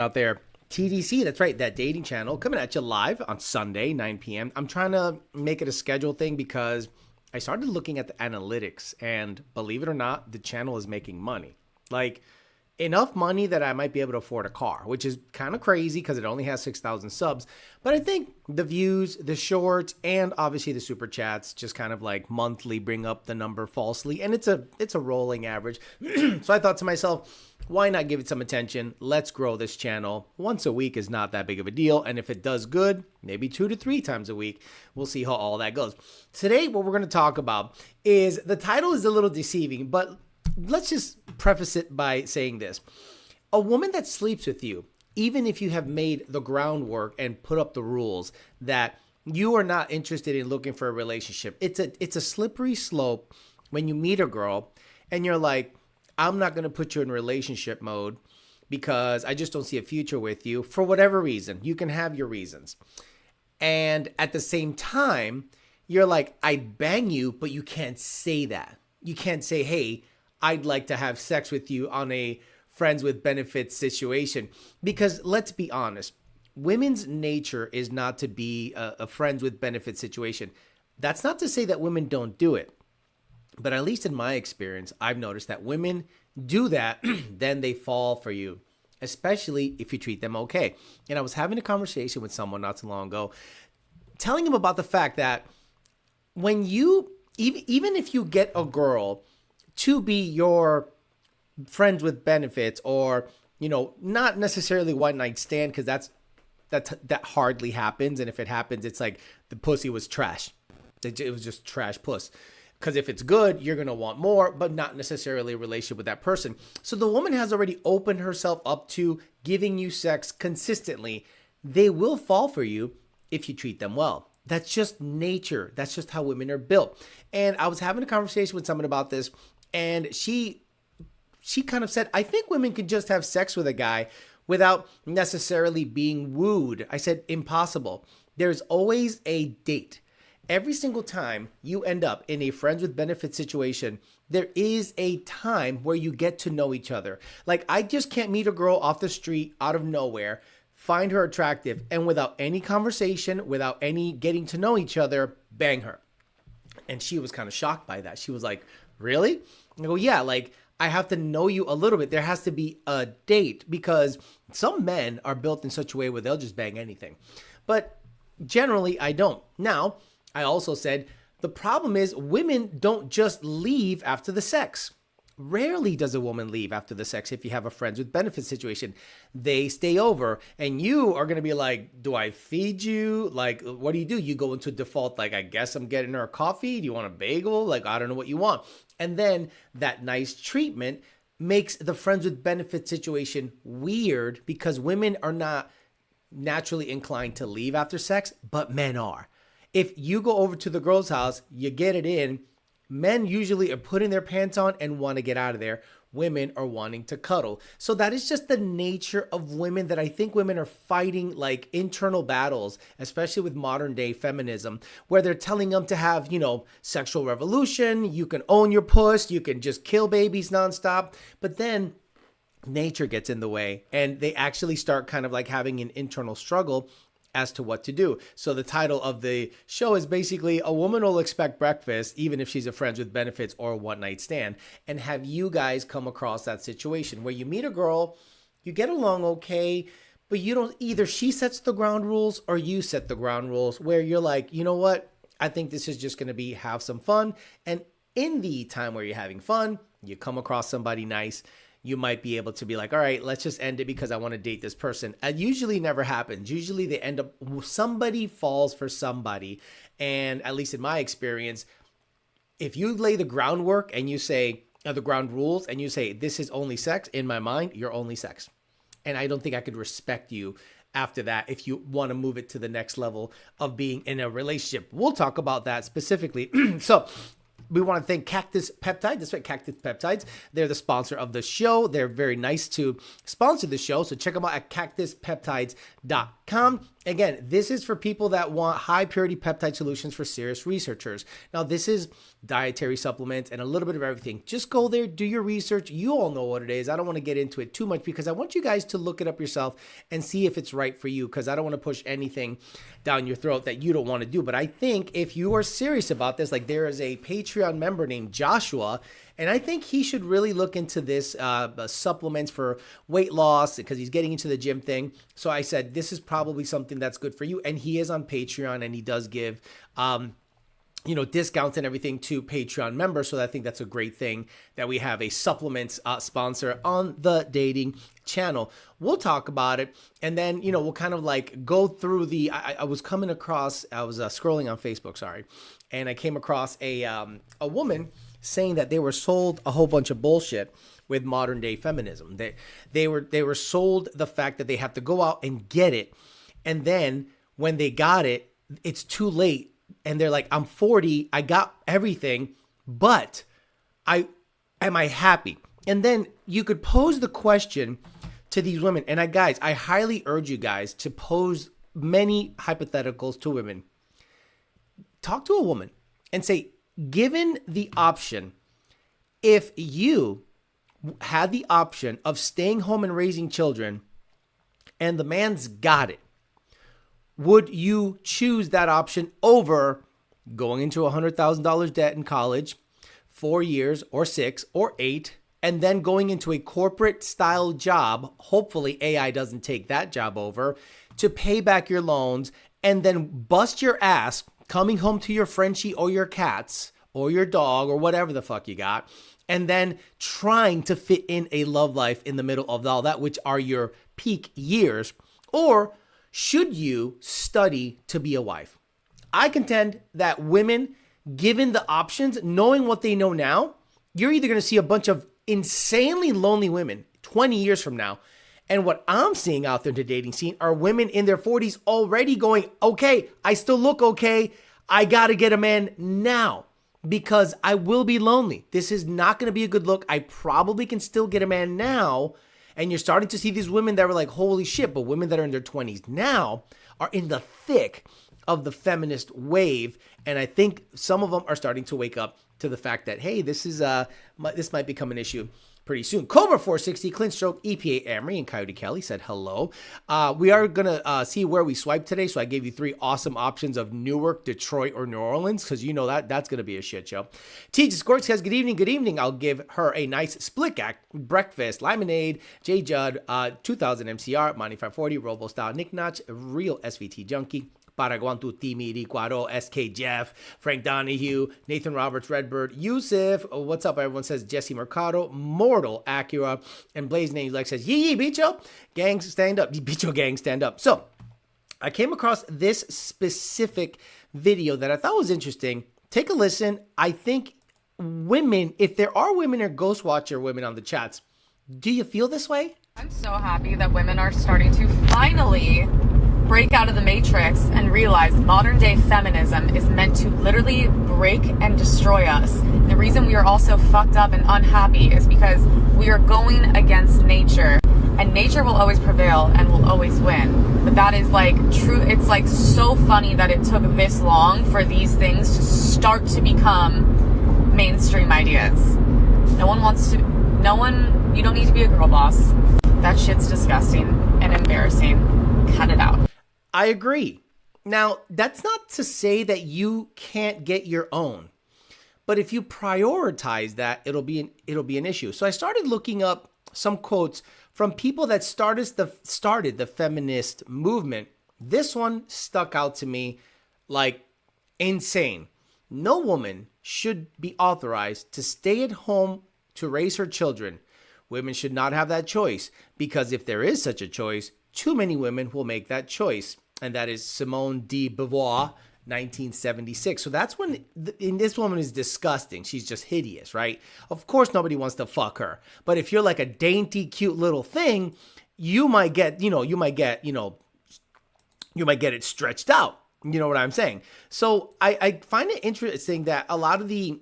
out there. TDC, that's right, that dating channel, coming at you live on Sunday, 9 p.m. I'm trying to make it a schedule thing because I started looking at the analytics, and believe it or not, the channel is making money. Like, enough money that I might be able to afford a car, which is kind of crazy because it only has 6,000 subs. But I think the views, the shorts, and obviously the super chats just kind of like monthly bring up the number falsely. And it's a rolling average. So I thought to myself, why not give it some attention? Let's grow this channel. Once a week is not that big of a deal. And if it does good, maybe 2 to 3 times a week. We'll see how all that goes. Today, what we're going to talk about is, the title is a little deceiving, but let's just preface it by saying this. A woman that sleeps with you, even if you have made the groundwork and put up the rules that you are not interested in looking for a relationship, it's a slippery slope when you meet a girl and you're like, I'm not going to put you in relationship mode because I just don't see a future with you for whatever reason. You can have your reasons. And at the same time, you're like, I'd bang you, but you can't say that. You can't say, hey, I'd like to have sex with you on a friends with benefits situation. Because let's be honest, women's nature is not to be a friends with benefits situation. That's not to say that women don't do it. But at least in my experience, I've noticed that women do that, then they fall for you, especially if you treat them okay. And I was having a conversation with someone not too long ago, telling him about the fact that when you, even if you get a girl to be your friends with benefits, or, you know, not necessarily one night stand, because that hardly happens. And if it happens, it's like the pussy was trash. It was just trash puss. Because if it's good, you're going to want more, but not necessarily a relationship with that person. So the woman has already opened herself up to giving you sex consistently. They will fall for you if you treat them well. That's just nature. That's just how women are built. And I was having a conversation with someone about this, and she kind of said, I think women can just have sex with a guy without necessarily being wooed. I said, impossible. There's always a date. Every single time you end up in a friends with benefits situation, there is a time where you get to know each other. Like, I just can't meet a girl off the street out of nowhere, find her attractive, and without any conversation, without any getting to know each other, bang her. And she was kind of shocked by that. She was like, really? I go, yeah, like, I have to know you a little bit. There has to be a date, because some men are built in such a way where they'll just bang anything. But generally, I don't. Now, I also said the problem is women don't just leave after the sex. Rarely does a woman leave after the sex if you have a friends with benefits situation. They stay over, and you are going to be like, do I feed you? Like, what do? You go into default, like, I guess I'm getting her a coffee. Do you want a bagel? Like, I don't know what you want. And then that nice treatment makes the friends with benefits situation weird, because women are not naturally inclined to leave after sex, but men are. If you go over to the girl's house, you get it in, men usually are putting their pants on and want to get out of there. Women are wanting to cuddle. So that is just the nature of women, that I think women are fighting like internal battles, especially with modern day feminism, where they're telling them to have, you know, sexual revolution. You can own your puss. You can just kill babies nonstop. But then nature gets in the way, and they actually start kind of like having an internal struggle as to what to do. So the title of the show is basically, a woman will expect breakfast even if she's a friends with benefits or a one night stand. And have you guys come across that situation where you meet a girl, you get along okay, but you don't, either she sets the ground rules or you set the ground rules, where you're like, you know what? I think this is just going to be have some fun. And in the time where you're having fun, you come across somebody nice. You might be able to be like, all right, let's just end it because I want to date this person. It usually never happens. Usually they end up, somebody falls for somebody. And at least in my experience, if you lay the groundwork and you say, the ground rules, and you say, this is only sex, in my mind, you're only sex. And I don't think I could respect you after that if you want to move it to the next level of being in a relationship. We'll talk about that specifically. So we want to thank Cactus Peptide. That's right, Cactus Peptides. They're the sponsor of the show. They're very nice to sponsor the show. So check them out at cactuspeptides.com. Again, this is for people that want high purity peptide solutions for serious researchers. Now, this is dietary supplements and a little bit of everything. Just go there, do your research. You all know what it is. I don't want to get into it too much because I want you guys to look it up yourself and see if it's right for you, because I don't want to push anything down your throat that you don't want to do. But I think if you are serious about this, like there is a Patreon member named Joshua, and I think he should really look into this supplements for weight loss because he's getting into the gym thing. So I said, this is probably something that's good for you. And he is on Patreon and he does give, discounts and everything to Patreon members. So I think that's a great thing that we have a supplements sponsor on the dating channel. We'll talk about it. And then, we'll kind of like go through I was scrolling on Facebook, sorry. And I came across a woman saying that they were sold a whole bunch of bullshit with modern day feminism. They were sold the fact that they have to go out and get it. And then when they got it, it's too late. And they're like, I'm 40, I got everything, but am I happy? And then you could pose the question to these women. And I highly urge you guys to pose many hypotheticals to women. Talk to a woman and say, given the option, if you had the option of staying home and raising children and the man's got it, would you choose that option over going into $100,000 debt in college, 4 years or 6 or 8, and then going into a corporate style job? Hopefully AI doesn't take that job over, to pay back your loans and then bust your ass coming home to your Frenchie or your cats or your dog or whatever the fuck you got, and then trying to fit in a love life in the middle of all that, which are your peak years? Or should you study to be a wife? I contend that women, given the options, knowing what they know now, you're either going to see a bunch of insanely lonely women 20 years from now. And what I'm seeing out there in the dating scene are women in their 40s already going, okay, I still look okay. I got to get a man now because I will be lonely. This is not going to be a good look. I probably can still get a man now. And you're starting to see these women that were like, holy shit, but women that are in their 20s now are in the thick of the feminist wave. And I think some of them are starting to wake up to the fact that, hey, this might become an issue pretty soon. Cobra 460, Clint Stroke, EPA Amory, and Coyote Kelly said hello. We are going to see where we swipe today. So I gave you 3 awesome options of Newark, Detroit, or New Orleans, because you know that's going to be a shit show. TJ Squirts says, good evening, good evening. I'll give her a nice split act, breakfast, lemonade, J Judd, 2000 MCR, Monty 540, Robo Style, Nick Notch, Real SVT Junkie, Paraguan Timi, Riquaro, SK Jeff, Frank Donahue, Nathan Roberts, Redbird, Yusuf, what's up? Everyone says Jesse Mercado, Mortal, Acura, and Blaze Name Lex says, yee, Bicho, gangs stand up. Bicho gang stand up. So I came across this specific video that I thought was interesting. Take a listen. I think women, if there are women or Ghost Watcher women on the chats, do you feel this way? I'm so happy that women are starting to finally break out of the matrix and realize modern day feminism is meant to literally break and destroy us. The reason we are all so fucked up and unhappy is because we are going against nature, and nature will always prevail and will always win. But that is like true. It's like so funny that it took this long for these things to start to become mainstream ideas. You don't need to be a girl boss. That shit's disgusting and embarrassing. Cut it out. I agree. Now, that's not to say that you can't get your own, but if you prioritize that, it'll be an issue. So I started looking up some quotes from people that started the feminist movement. This one stuck out to me like insane. No woman should be authorized to stay at home to raise her children. Women should not have that choice, because if there is such a choice, too many women will make that choice. And that is Simone de Beauvoir, 1976. So that's when, this woman is disgusting. She's just hideous, right? Of course, nobody wants to fuck her. But if you're like a dainty, cute little thing, you might get it stretched out. You know what I'm saying? So I find it interesting that a lot of the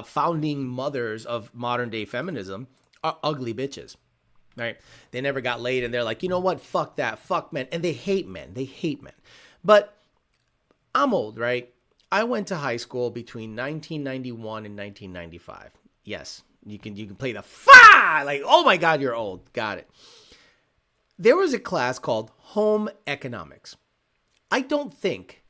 founding mothers of modern day feminism are ugly bitches. right? They never got laid, and they're like, you know what? Fuck that. Fuck men. And they hate men. They hate men. But I'm old, right? I went to high school between 1991 and 1995. Yes, you can play the fa like, oh my God, you're old. Got it. There was a class called home economics. I don't think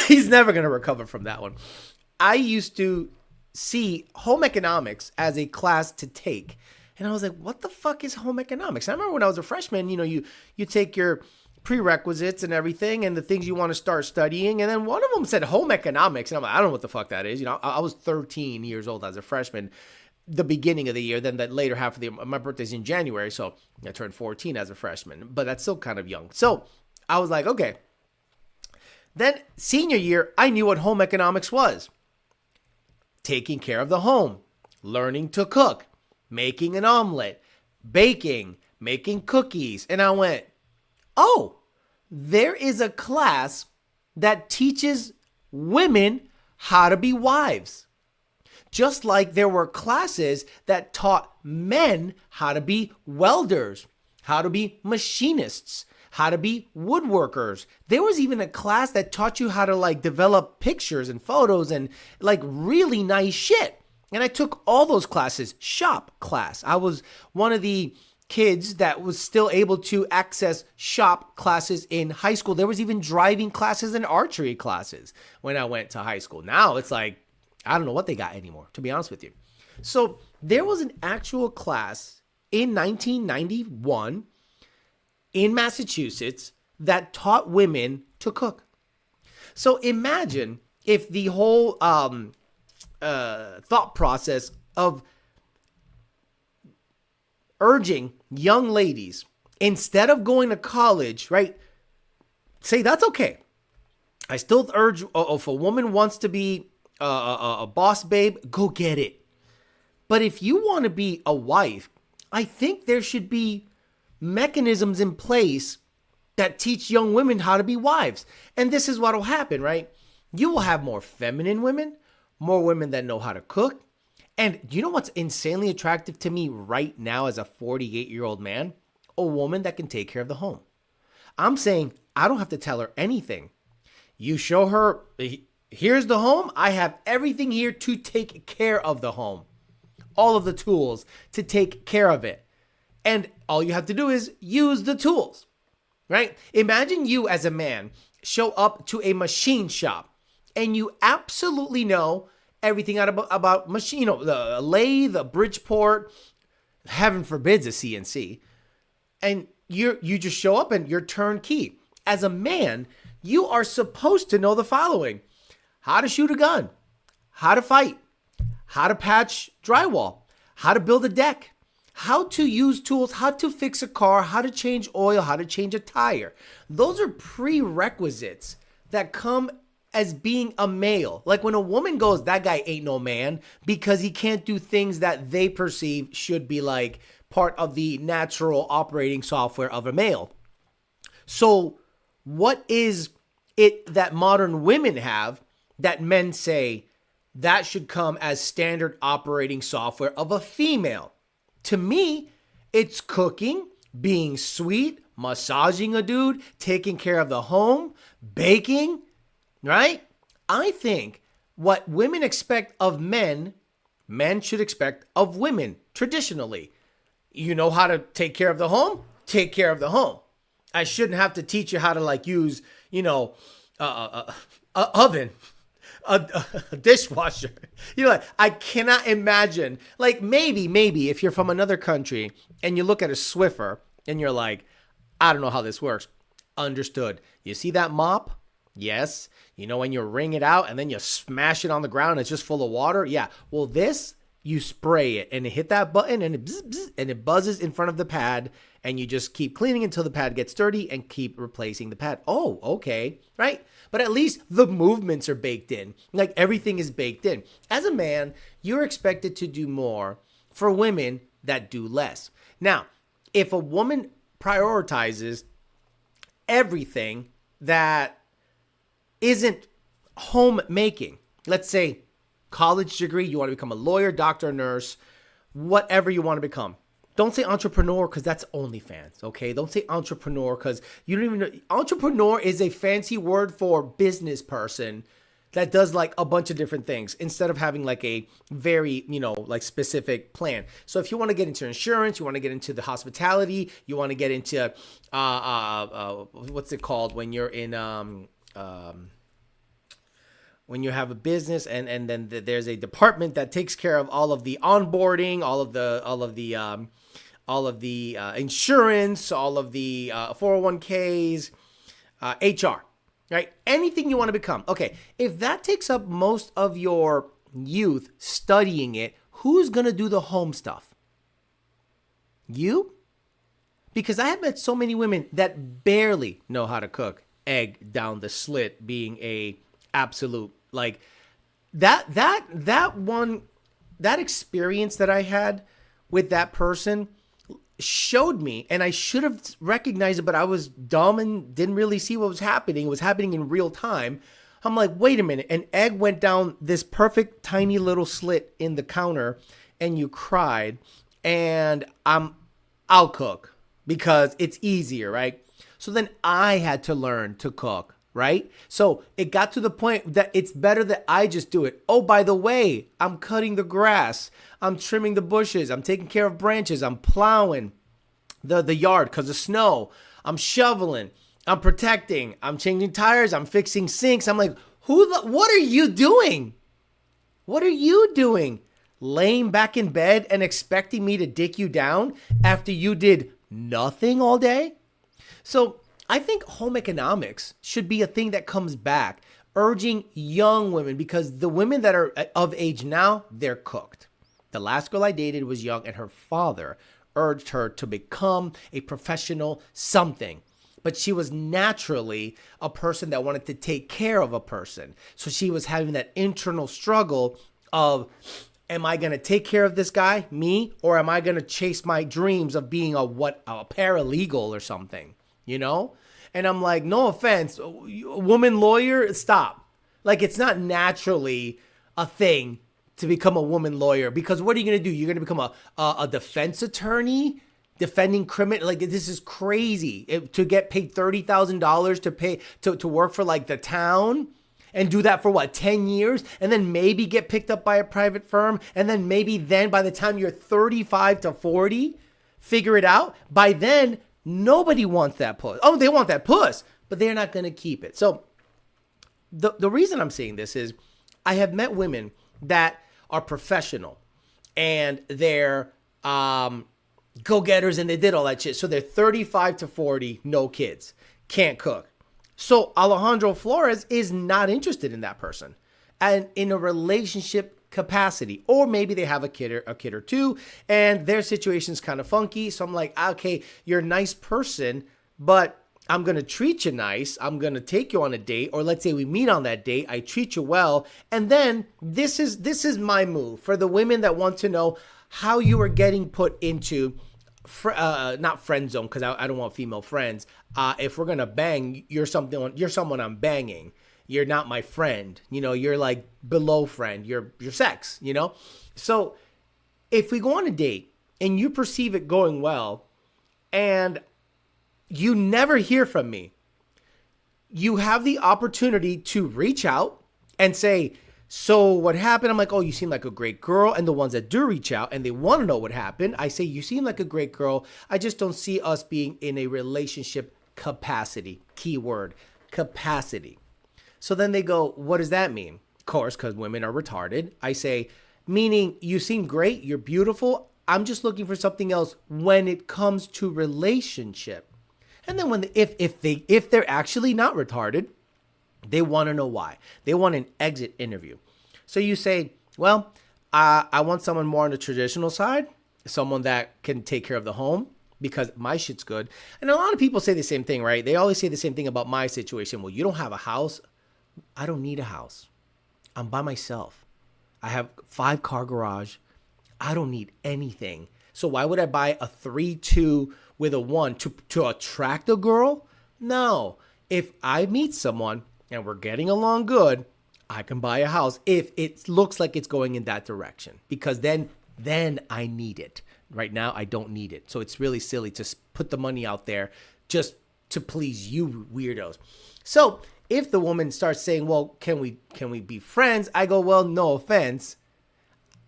he's never going to recover from that one. I used to see home economics as a class to take. And I was like, what the fuck is home economics? I remember when I was a freshman, you take your prerequisites and everything and the things you want to start studying. And then one of them said home economics. And I'm like, I don't know what the fuck that is. I was 13 years old as a freshman, the beginning of the year. Then that later half of the year, my birthday's in January. So I turned 14 as a freshman, but that's still kind of young. So I was like, okay. Then senior year, I knew what home economics was. Taking care of the home, learning to cook, making an omelet, baking, making cookies. And I went, oh, there is a class that teaches women how to be wives. Just like there were classes that taught men how to be welders, how to be machinists, how to be woodworkers. There was even a class that taught you how to like develop pictures and photos and like really nice shit. And I took all those classes, shop class. I was one of the kids that was still able to access shop classes in high school. There was even driving classes and archery classes when I went to high school. Now it's like, I don't know what they got anymore, to be honest with you. So there was an actual class in 1991 in Massachusetts that taught women to cook. So imagine if the whole thought process of urging young ladies, instead of going to college, right, say that's okay. I still urge, if a woman wants to be a boss babe, go get it. But if you want to be a wife, I think there should be mechanisms in place that teach young women how to be wives. And this is what will happen, right? You will have more feminine women, more women that know how to cook. And you know what's insanely attractive to me right now as a 48-year-old man? A woman that can take care of the home. I'm saying I don't have to tell her anything. You show her, here's the home. I have everything here to take care of the home. All of the tools to take care of it. And all you have to do is use the tools, right? Imagine you as a man show up to a machine shop and you absolutely know everything about machine, the lathe, the Bridgeport, heaven forbids a CNC. And you just show up and you're turnkey. As a man, you are supposed to know the following: how to shoot a gun, how to fight, how to patch drywall, how to build a deck, how to use tools, how to fix a car, how to change oil, how to change a tire. Those are prerequisites that come as being a male. Like when a woman goes, that guy ain't no man because he can't do things that they perceive should be like part of the natural operating software of a male. So what is it that modern women have that men say that should come as standard operating software of a female? To me, it's cooking, being sweet, massaging a dude, taking care of the home, baking, right? I think what women expect of men, men should expect of women traditionally. You know how to take care of the home? Take care of the home. I shouldn't have to teach you how to use, a oven. A dishwasher. I cannot imagine. Maybe if you're from another country and you look at a Swiffer and you're like, I don't know how this works. Understood. You see that mop? Yes. When you wring it out and then you smash it on the ground, it's just full of water. Yeah. Well, this, you spray it and it hit that button and it bzz, bzz, and it buzzes in front of the pad and you just keep cleaning until the pad gets dirty and keep replacing the pad. Oh, okay. Right. But at least the movements are baked in. Like everything is baked in. As a man, you're expected to do more for women that do less. Now, if a woman prioritizes everything that isn't homemaking, let's say college degree, you want to become a lawyer, doctor, nurse, whatever you want to become. Don't say entrepreneur because that's OnlyFans, okay? Don't say entrepreneur because you don't even know. Entrepreneur is a fancy word for business person that does like a bunch of different things instead of having like a very, like specific plan. So if you want to get into insurance, you want to get into the hospitality, you want to get into, what's it called when you're in, when you have a business and then there's a department that takes care of all of the onboarding, all of the insurance, all of the 401ks, HR, right? Anything you want to become. Okay, if that takes up most of your youth studying it, who's going to do the home stuff? You? Because I have met so many women that barely know how to cook egg down the slit, being a absolute like that experience that I had with that person showed me, and I should have recognized it, but I was dumb and didn't really see what was happening. It was happening in real time. I'm like, wait a minute, an egg went down this perfect tiny little slit in the counter and you cried, and I'll cook because it's easier, right? So then I had to learn to cook, right? So it got to the point that it's better that I just do it. Oh, by the way, I'm cutting the grass. I'm trimming the bushes. I'm taking care of branches. I'm plowing the yard because of snow. I'm shoveling. I'm protecting. I'm changing tires. I'm fixing sinks. I'm like, what are you doing? What are you doing? Laying back in bed and expecting me to dick you down after you did nothing all day? So I think home economics should be a thing that comes back, urging young women, because the women that are of age now, they're cooked. The last girl I dated was young, and her father urged her to become a professional something. But she was naturally a person that wanted to take care of a person. So she was having that internal struggle of, am I going to take care of this guy, me, or am I going to chase my dreams of being a paralegal or something, And I'm like, no offense, woman lawyer, stop. Like, it's not naturally a thing to become a woman lawyer, because what are you going to do? You're going to become a defense attorney defending criminal. Like, this is crazy to get paid $30,000 to work for like the town and do that for what, 10 years, and then maybe get picked up by a private firm. And then by the time you're 35 to 40, figure it out. By then, nobody wants that puss. Oh, they want that puss, but they're not going to keep it. So the reason I'm saying this is I have met women that are professional and they're go-getters and they did all that shit. So they're 35 to 40, no kids, can't cook. So Alejandro Flores is not interested in that person and in a relationship capacity, or maybe they have a kid or two and their situation's kind of funky. So I'm like, okay, you're a nice person, but I'm going to treat you nice. I'm going to take you on a date, or let's say we meet on that date. I treat you well. And then this is my move for the women that want to know how you are getting put into not friend zone, because I don't want female friends. If we're going to bang, you're someone I'm banging. You're not my friend. You're like below friend. You're sex, So if we go on a date and you perceive it going well and you never hear from me, you have the opportunity to reach out and say, so what happened? I'm like, oh, you seem like a great girl. And the ones that do reach out and they want to know what happened, I say, you seem like a great girl. I just don't see us being in a relationship capacity. Keyword, capacity. So then they go, what does that mean? Of course, because women are retarded. I say, meaning you seem great, you're beautiful. I'm just looking for something else when it comes to relationship. And then if they're actually not retarded, they want to know why. They want an exit interview. So you say, well, I want someone more on the traditional side, someone that can take care of the home because my shit's good. And a lot of people say the same thing, right? They always say the same thing about my situation. Well, you don't have a house. I don't need a house. I'm by myself. I have 5-car garage. I don't need anything. So why would I buy a 3-2 with a 1 to attract a girl? No. If I meet someone and we're getting along good, I can buy a house if it looks like it's going in that direction, because then I need it. Right now, I don't need it. So it's really silly to put the money out there just to please you weirdos. So if the woman starts saying, well, can we be friends? I go, well, no offense.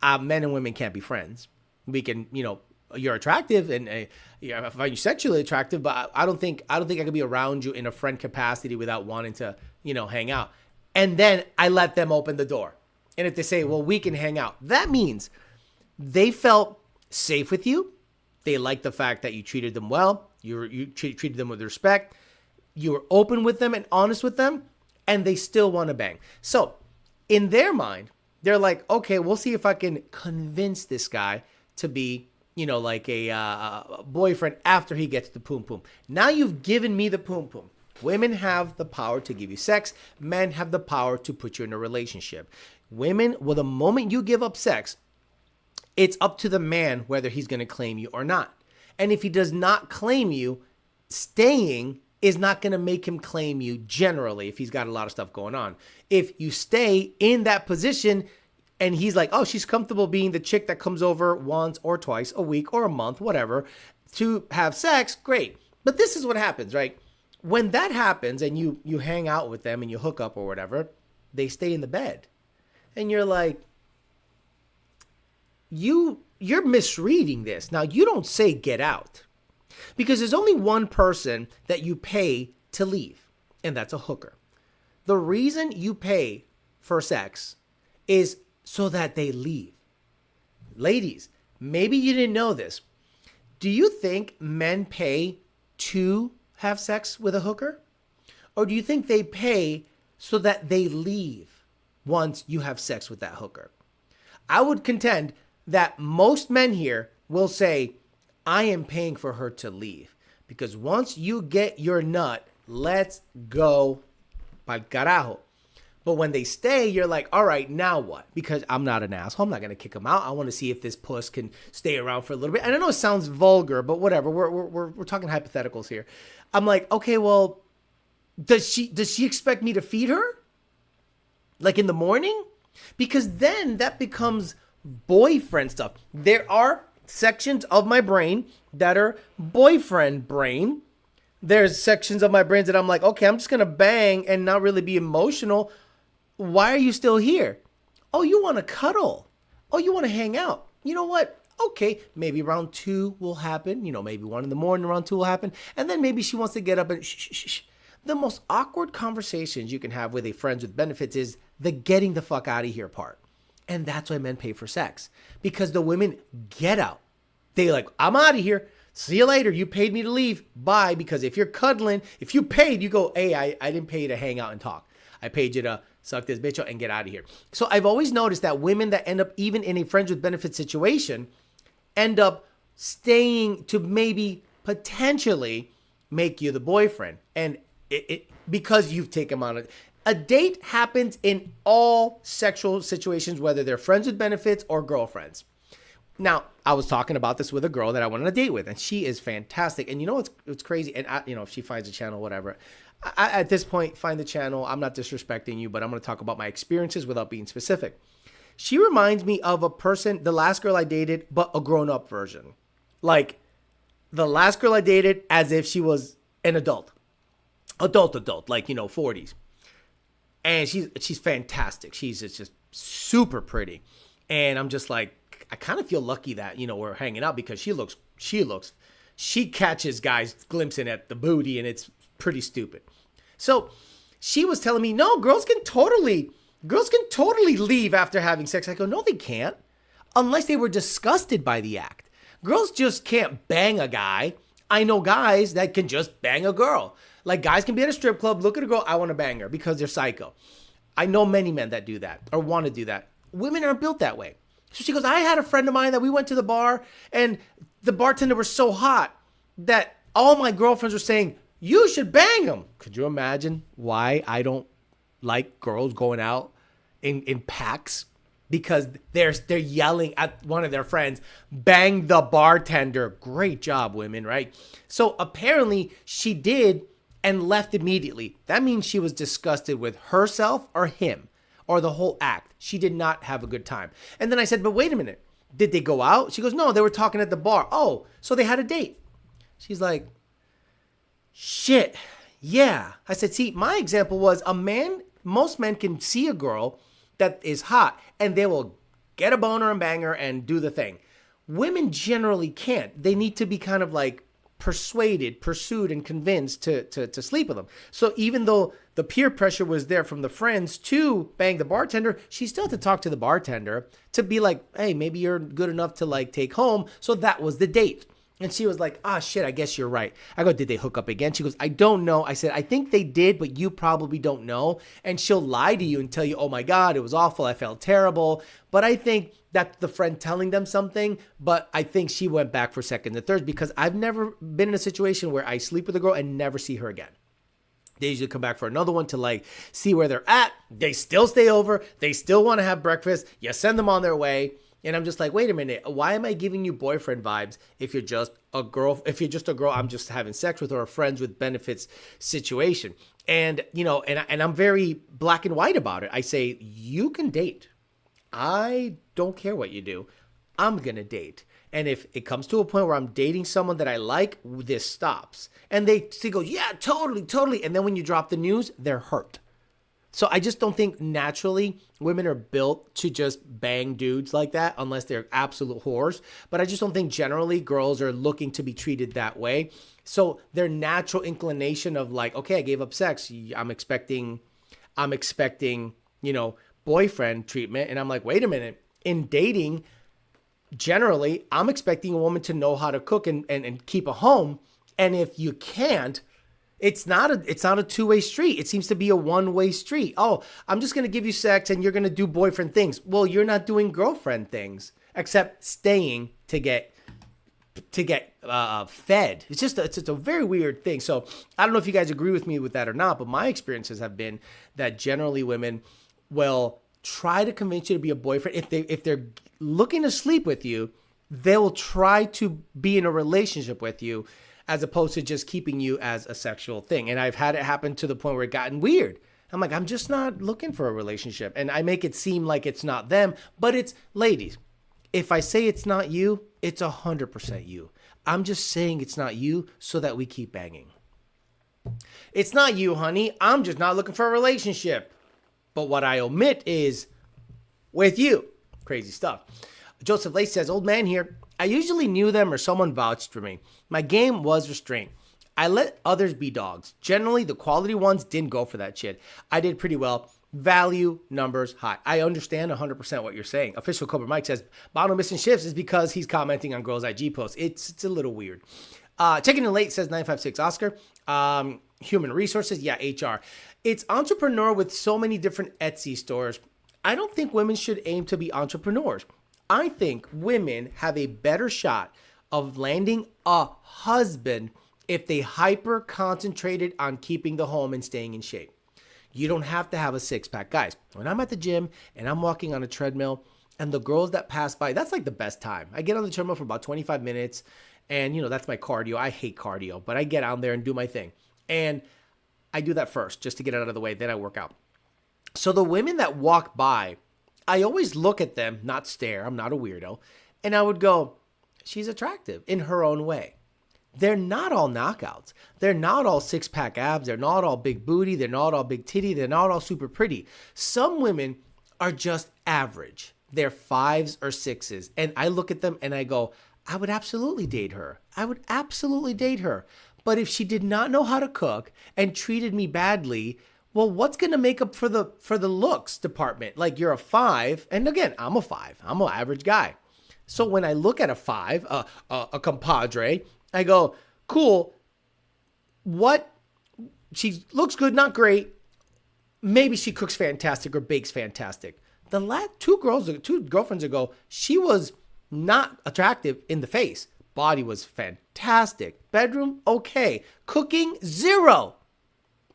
Men and women can't be friends. We can, you're attractive and I find you sexually attractive, but I don't think I could be around you in a friend capacity without wanting to, hang out. And then I let them open the door. And if they say, well, we can hang out, that means they felt safe with you. They liked the fact that you treated them well. You treated them with respect. You were open with them and honest with them, and they still want to bang. So in their mind, they're like, okay, we'll see if I can convince this guy to be, like a boyfriend after he gets the poom poom. Now you've given me the poom poom. Women have the power to give you sex. Men have the power to put you in a relationship. Women, well, the moment you give up sex, it's up to the man whether he's going to claim you or not. And if he does not claim you, staying is not going to make him claim you generally if he's got a lot of stuff going on. If you stay in that position and he's like, oh, she's comfortable being the chick that comes over once or twice a week or a month, whatever, to have sex, great. But this is what happens, right? When that happens and you hang out with them and you hook up or whatever, they stay in the bed. And you're like, you're misreading this. Now, you don't say get out, because there's only one person that you pay to leave, and that's a hooker. The reason you pay for sex is so that they leave. Ladies, maybe you didn't know this. Do you think men pay to have sex with a hooker? Or do you think they pay so that they leave once you have sex with that hooker? I would contend that most men here will say, I am paying for her to leave. Because once you get your nut, let's go pa'l carajo. But when they stay, you're like, all right, now what? Because I'm not an asshole. I'm not going to kick them out. I want to see if this puss can stay around for a little bit. And I know it sounds vulgar, but whatever. We're talking hypotheticals here. I'm like, okay, well, does she expect me to feed her? Like in the morning? Because then that becomes boyfriend stuff. There are sections of my brain that are boyfriend brain. There's sections of my brain that I'm like, okay, I'm just going to bang and not really be emotional. Why are you still here? Oh, you want to cuddle. Oh, you want to hang out. You know what? Okay, maybe round 2 will happen. Maybe 1 in the morning, round 2 will happen. And then maybe she wants to get up and shh. The most awkward conversations you can have with a friends with benefits is the getting the fuck out of here part. And that's why men pay for sex. Because the women get out. They like, I'm out of here. See you later. You paid me to leave. Bye. Because if you're cuddling, if you paid, you go, hey, I didn't pay you to hang out and talk. I paid you to suck this bitch out and get out of here. So I've always noticed that women that end up even in a friends with benefits situation end up staying to maybe potentially make you the boyfriend. And it because you've taken them on a date happens in all sexual situations, whether they're friends with benefits or girlfriends. Now, I was talking about this with a girl that I went on a date with, and she is fantastic. And it's crazy. And if she finds a channel, whatever, I at this point, find the channel. I'm not disrespecting you, but I'm going to talk about my experiences without being specific. She reminds me of a person, the last girl I dated, but a grown-up version. Like the last girl I dated as if she was an adult, like, 40s. And she's fantastic. She's just super pretty. And I'm just like, I kind of feel lucky that, we're hanging out because she catches guys glimpsing at the booty, and it's pretty stupid. So she was telling me, no, girls can totally leave after having sex. I go, no, they can't, unless they were disgusted by the act. Girls just can't bang a guy. I know guys that can just bang a girl. Like, guys can be at a strip club, look at a girl, I want to bang her, because they're psycho. I know many men that do that or want to do that. Women aren't built that way. So she goes, I had a friend of mine that we went to the bar, and the bartender was so hot that all my girlfriends were saying, you should bang him. Could you imagine why I don't like girls going out in packs? Because they're yelling at one of their friends, bang the bartender. Great job, women, right? So apparently she did and left immediately. That means she was disgusted with herself or him or the whole act. She did not have a good time. And then I said, but wait a minute. Did they go out? She goes, no, they were talking at the bar. Oh, so they had a date. She's like, shit, yeah. I said, see, my example was most men can see a girl that is hot and they will get a boner and bang her and do the thing. Women generally can't. They need to be kind of like persuaded, pursued, and convinced to sleep with them. So even though the peer pressure was there from the friends to bang the bartender, she still had to talk to the bartender to be like, hey, maybe you're good enough to like take home. So that was the date. And she was like, ah, shit, I guess you're right. I go, did they hook up again? She goes, I don't know. I said, I think they did, but you probably don't know. And she'll lie to you and tell you, oh my God, it was awful. I felt terrible. But I think that's the friend telling them something. But I think she went back for second and third because I've never been in a situation where I sleep with a girl and never see her again. They usually come back for another one to like see where they're at. They still stay over. They still want to have breakfast. You send them on their way. And I'm just like, wait a minute, why am I giving you boyfriend vibes if you're just a girl? If you're just a girl, I'm just having sex with or a friends with benefits situation. And, you know, and I'm very black and white about it. I say, you can date. I don't care what you do. I'm going to date. And if it comes to a point where I'm dating someone that I like, this stops. And they go, yeah, totally, totally. And then when you drop the news, they're hurt. So I just don't think naturally women are built to just bang dudes like that unless they're absolute whores. But I just don't think generally girls are looking to be treated that way. So their natural inclination of like, okay, I gave up sex. I'm expecting, you know, boyfriend treatment. And I'm like, wait a minute. In dating, generally, I'm expecting a woman to know how to cook and keep a home. And if you can't, it's not a two-way street. It seems to be a one-way street. Oh, I'm just going to give you sex and you're going to do boyfriend things. Well, you're not doing girlfriend things except staying to get fed. It's just a very weird thing. So I don't know if you guys agree with me with that or not, but my experiences have been that generally women will try to convince you to be a boyfriend. If they're looking to sleep with you, they will try to be in a relationship with you, as opposed to just keeping you as a sexual thing. And I've had it happen to the point where it gotten weird. I'm like, I'm just not looking for a relationship. And I make it seem like it's not them, but it's ladies. If I say it's not you, it's 100% you. I'm just saying it's not you so that we keep banging. It's not you, honey. I'm just not looking for a relationship. But what I omit is with you. Crazy stuff. Joseph Lace says, old man here. I usually knew them or someone vouched for me. My game was restraint. I let others be dogs. Generally, the quality ones didn't go for that shit. I did pretty well. Value, numbers, high. I understand 100% what you're saying. Official Cobra Mike says, Bono missing shifts is because he's commenting on girls' IG posts. It's a little weird. Checking in late says 956 Oscar. Human resources, yeah, HR. It's entrepreneur with so many different Etsy stores. I don't think women should aim to be entrepreneurs. I think women have a better shot of landing a husband if they hyper concentrated on keeping the home and staying in shape. You don't have to have a six-pack. Guys, when I'm at the gym and I'm walking on a treadmill and the girls that pass by, that's like the best time. I get on the treadmill for about 25 minutes and, you know, that's my cardio. I hate cardio, but I get out there and do my thing. And I do that first just to get it out of the way. Then I work out. So the women that walk by, I always look at them, not stare. I'm not a weirdo. And I would go, she's attractive in her own way. They're not all knockouts. They're not all six-pack abs. They're not all big booty. They're not all big titty. They're not all super pretty. Some women are just average. They're 5s or 6s. And I look at them and I go, I would absolutely date her. I would absolutely date her. But if she did not know how to cook and treated me badly, well, what's going to make up for the looks department? Like, you're a 5. And again, I'm a 5. I'm an average guy. So when I look at a 5, a compadre, I go, cool. She looks good, not great. Maybe she cooks fantastic or bakes fantastic. The last two girlfriends ago, she was not attractive in the face. Body was fantastic. Bedroom, okay. Cooking, 0.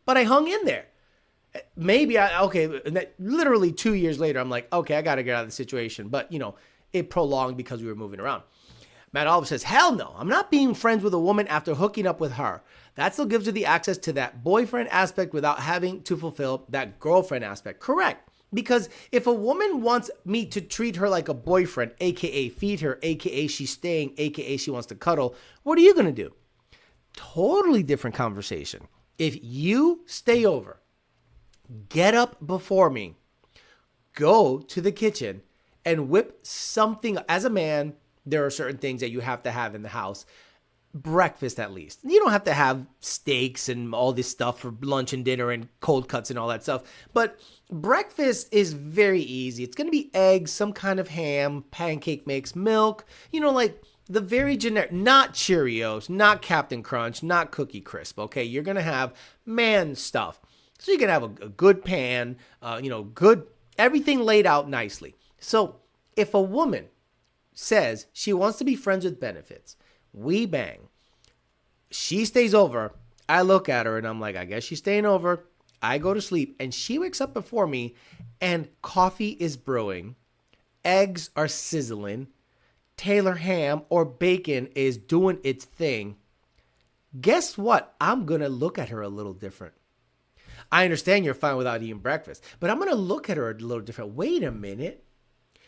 But I hung in there. Maybe literally 2 years later, I'm like, okay, I got to get out of the situation. But, you know, it prolonged because we were moving around. Matt Oliver says, hell no, I'm not being friends with a woman after hooking up with her. That still gives her the access to that boyfriend aspect without having to fulfill that girlfriend aspect. Correct. Because if a woman wants me to treat her like a boyfriend, aka feed her, aka she's staying, aka she wants to cuddle, what are you going to do? Totally different conversation. If you stay over, get up before me, go to the kitchen and whip something. As a man, there are certain things that you have to have in the house. Breakfast, at least. You don't have to have steaks and all this stuff for lunch and dinner and cold cuts and all that stuff. But breakfast is very easy. It's going to be eggs, some kind of ham, pancake mix, milk, like the very generic, not Cheerios, not Captain Crunch, not Cookie Crisp. Okay. You're going to have man stuff. So you can have a good pan, good, everything laid out nicely. So if a woman says she wants to be friends with benefits, we bang. She stays over. I look at her and I'm like, I guess she's staying over. I go to sleep and she wakes up before me and coffee is brewing. Eggs are sizzling. Taylor ham or bacon is doing its thing. Guess what? I'm going to look at her a little different. I understand you're fine without eating breakfast, but I'm going to look at her a little different. Wait a minute.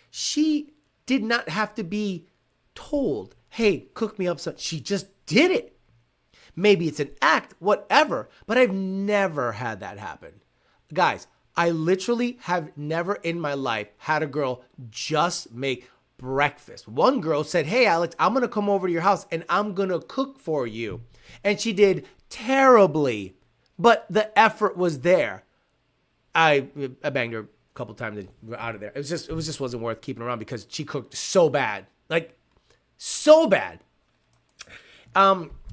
She did not have to be told, hey, cook me up something. She just did it. Maybe it's an act, whatever, but I've never had that happen. Guys, I literally have never in my life had a girl just make breakfast. One girl said, hey, Alex, I'm going to come over to your house and I'm going to cook for you. And she did terribly, but the effort was there. I banged her a couple times and we're out of there. It just wasn't worth keeping around because she cooked so bad. Like, so bad.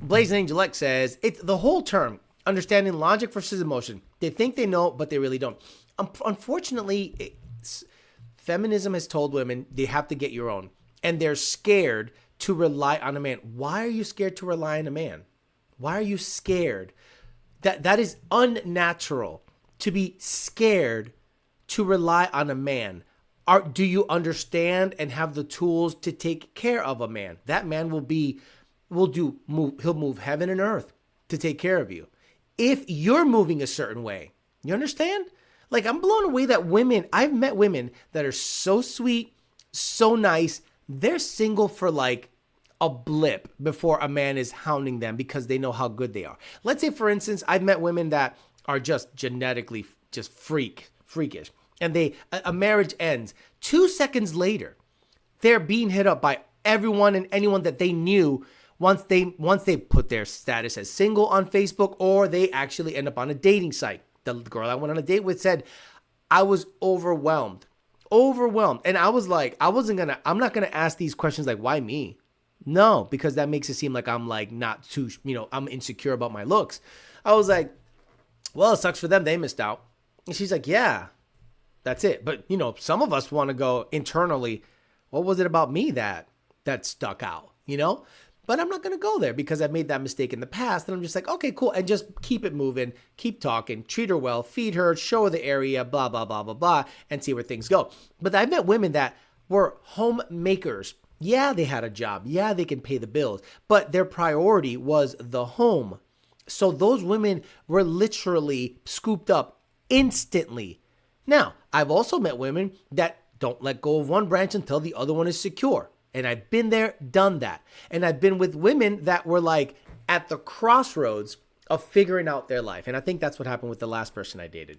Blazing Angel X says, it's the whole term, understanding logic versus emotion. They think they know, but they really don't. Unfortunately, feminism has told women they have to get your own. And they're scared to rely on a man. Why are you scared to rely on a man? Why are you scared? That is unnatural to be scared to rely on a man. Do you understand and have the tools to take care of a man? That man he'll move heaven and earth to take care of you. If you're moving a certain way, you understand? Like, I'm blown away that I've met women that are so sweet, so nice. They're single for like a blip before a man is hounding them because they know how good they are. Let's say, for instance, I've met women that are just genetically just freakish. And a marriage ends. 2 seconds later, they're being hit up by everyone and anyone that they knew once they put their status as single on Facebook, or they actually end up on a dating site. The girl I went on a date with said, I was overwhelmed. And I was like, I'm not going to ask these questions like, why me? No, because that makes it seem like I'm like not too, I'm insecure about my looks. I was like, well, it sucks for them. They missed out. And she's like, yeah. That's it. But, some of us want to go internally, what was it about me that stuck out, But I'm not going to go there because I've made that mistake in the past. And I'm just like, okay, cool. And just keep it moving, keep talking, treat her well, feed her, show her the area, blah, blah, blah, blah, blah, and see where things go. But I've met women that were homemakers. Yeah, they had a job. Yeah, they can pay the bills. But their priority was the home. So those women were literally scooped up instantly. Now, I've also met women that don't let go of one branch until the other one is secure. And I've been there, done that. And I've been with women that were like at the crossroads of figuring out their life. And I think that's what happened with the last person I dated.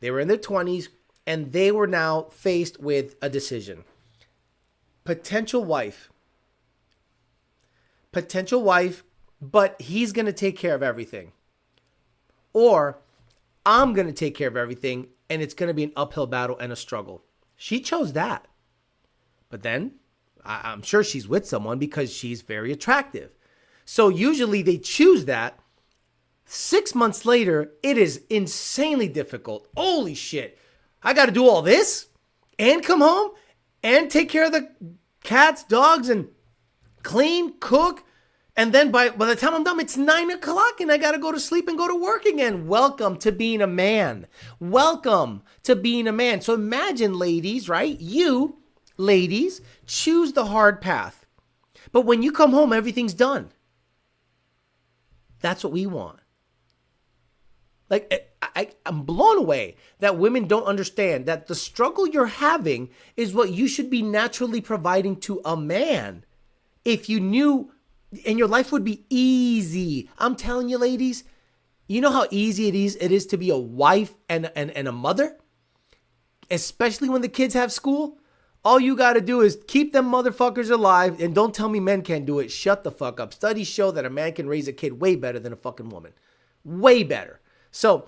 They were in their 20s and they were now faced with a decision. Potential wife, but he's going to take care of everything. Or I'm going to take care of everything and it's going to be an uphill battle and a struggle. She chose that. But then I'm sure she's with someone because she's very attractive. So usually they choose that. 6 months later, it is insanely difficult. Holy shit. I got to do all this and come home and take care of the cats, dogs, and clean, cook. And then by the time I'm done, it's 9 o'clock and I got to go to sleep and go to work again. Welcome to being a man. Welcome to being a man. So imagine, ladies, right? You, ladies, choose the hard path. But when you come home, everything's done. That's what we want. Like, I'm blown away that women don't understand that the struggle you're having is what you should be naturally providing to a man. If you knew, and your life would be easy. I'm telling you, ladies, you know how easy it is to be a wife and a mother? Especially when the kids have school. All you got to do is keep them motherfuckers alive, and don't tell me men can't do it. Shut the fuck up. Studies show that a man can raise a kid way better than a fucking woman. Way better. So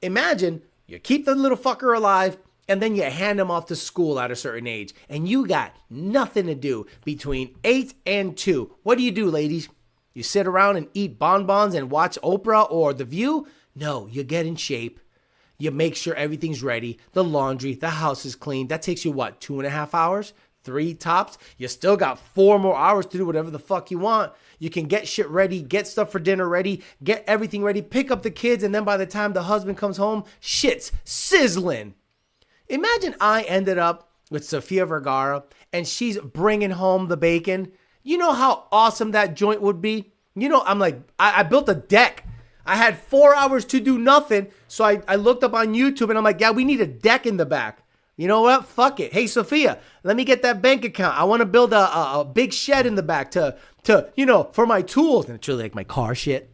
imagine you keep the little fucker alive, and then you hand him off to school at a certain age, and you got nothing to do between 8 and 2. What do, ladies? You sit around and eat bonbons and watch Oprah or The View? No, you get in shape. You make sure everything's ready. The laundry, the house is clean. That takes you, what, 2.5 hours? 3 tops? You still got 4 more hours to do whatever the fuck you want. You can get shit ready, get stuff for dinner ready, get everything ready, pick up the kids, and then by the time the husband comes home, shit's sizzling. Imagine I ended up with Sofia Vergara and she's bringing home the bacon. You know how awesome that joint would be? You know, I'm like, I built a deck. I had 4 hours to do nothing. So I looked up on YouTube and I'm like, yeah, we need a deck in the back. You know what? Fuck it. Hey, Sophia, let me get that bank account. I want to build a big shed in the back to, you know, for my tools. And it's really like my car shit.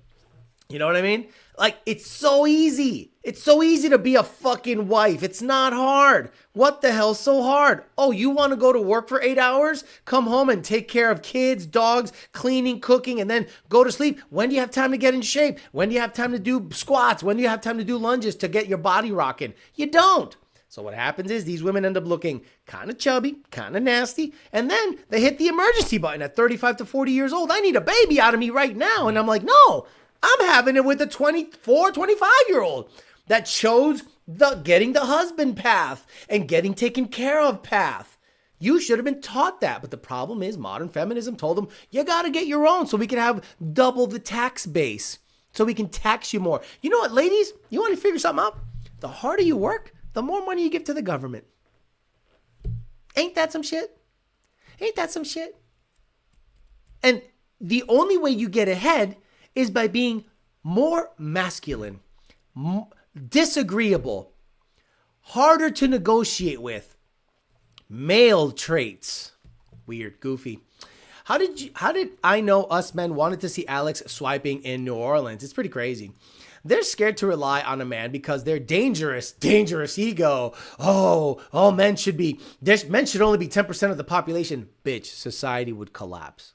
You know what I mean? Like, it's so easy. It's so easy to be a fucking wife. It's not hard. What the hell's so hard? Oh, you want to go to work for 8 hours? Come home and take care of kids, dogs, cleaning, cooking, and then go to sleep. When do you have time to get in shape? When do you have time to do squats? When do you have time to do lunges to get your body rocking? You don't. So what happens is these women end up looking kind of chubby, kind of nasty, and then they hit the emergency button at 35 to 40 years old. I need a baby out of me right now. And I'm like, no, I'm having it with a 24, 25-year-old that chose the getting the husband path and getting taken care of path. You should have been taught that. But the problem is modern feminism told them, you got to get your own so we can have double the tax base, so we can tax you more. You know what, ladies? You want to figure something out? The harder you work, the more money you give to the government. Ain't that some shit? Ain't that some shit? And the only way you get ahead is by being more masculine, disagreeable, harder to negotiate with, male traits. Weird, goofy. How did I know us men wanted to see Alex swiping in New Orleans? It's pretty crazy. They're scared to rely on a man because they're dangerous ego. Oh, men should only be 10% of the population. Bitch, society would collapse.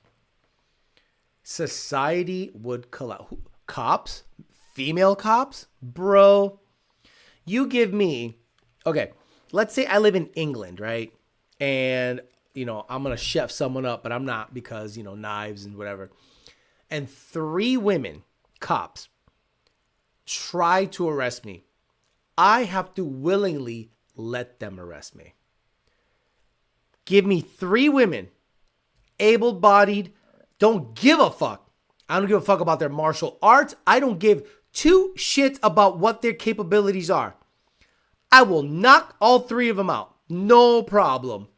Society would collapse. Cops? Female cops? Bro, you give me, okay, let's say I live in England, right? And, you know, I'm going to chef someone up, but I'm not because, you know, knives and whatever. And 3 women, cops, try to arrest me. I have to willingly let them arrest me. Give me 3 women, able-bodied, don't give a fuck. I don't give a fuck about their martial arts. I don't give 2 shits about what their capabilities are. I will knock all 3 of them out. No problem.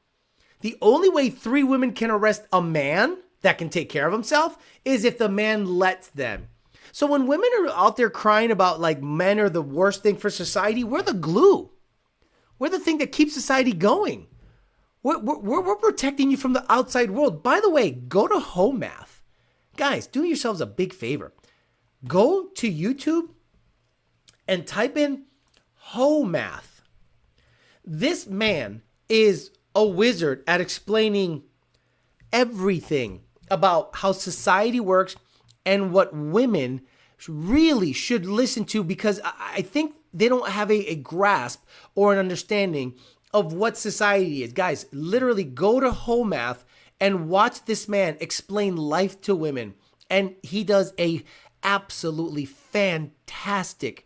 The only way 3 women can arrest a man that can take care of himself is if the man lets them. So when women are out there crying about like men are the worst thing for society, we're the glue. We're the thing that keeps society going. We're protecting you from the outside world. By the way, go to Home Math. Guys, do yourselves a big favor. Go to YouTube and type in Home Math. This man is a wizard at explaining everything about how society works and what women really should listen to, because I think they don't have a grasp or an understanding of what society is. Guys, literally go to Home Math and watch this man explain life to women. And he does a absolutely fantastic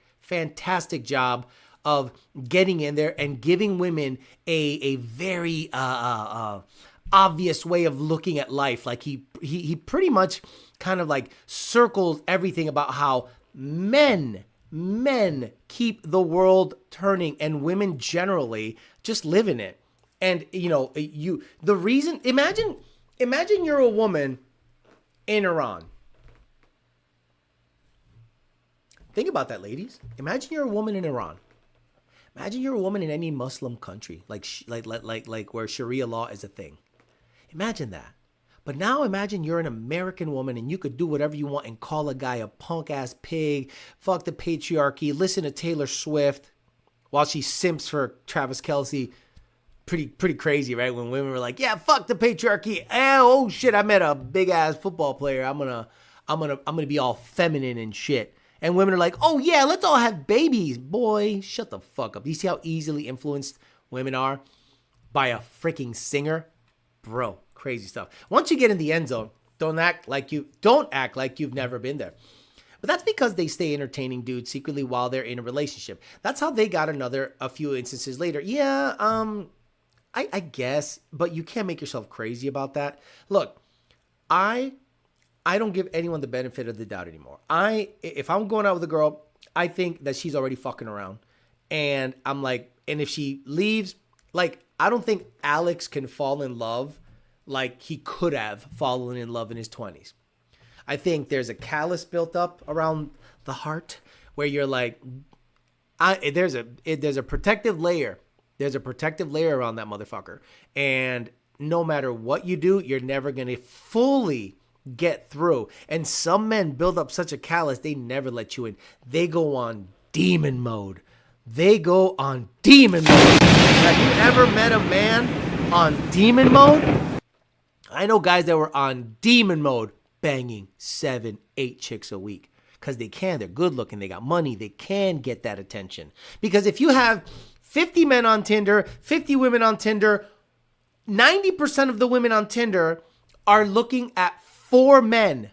job of getting in there and giving women a very obvious way of looking at life. Like he pretty much kind of like circles everything about how men keep the world turning and women generally just live in it. And you know, imagine you're a woman in Iran. Think about that, ladies. Imagine you're a woman in Iran. Imagine you're a woman in any Muslim country, like where Sharia law is a thing. Imagine that. But now imagine you're an American woman and you could do whatever you want and call a guy a punk ass pig, fuck the patriarchy, listen to Taylor Swift while she simps for Travis Kelce. Pretty crazy, right? When women were like, yeah, fuck the patriarchy. Oh shit, I met a big ass football player. I'm gonna be all feminine and shit. And women are like, oh yeah, let's all have babies. Boy, shut the fuck up. You see how easily influenced women are by a freaking singer? Bro, crazy stuff. Once you get in the end zone, don't act like you've never been there. But that's because they stay entertaining dudes secretly while they're in a relationship. That's how they got a few instances later. Yeah, I guess, but you can't make yourself crazy about that. Look, I don't give anyone the benefit of the doubt anymore. If I'm going out with a girl, I think that she's already fucking around. And I'm like, and if she leaves, like, I don't think Alex can fall in love like he could have fallen in love in his 20s. I think there's a callus built up around the heart where you're like, there's a protective layer. There's a protective layer around that motherfucker. And no matter what you do, you're never going to fully get through. And some men build up such a callus, they never let you in. They go on demon mode. Have you ever met a man on demon mode? I know guys that were on demon mode banging 7-8 chicks a week because they can. They're good looking. They got money. They can get that attention. Because if you have 50 men on Tinder, 50 women on Tinder, 90% of the women on Tinder are looking at 4 men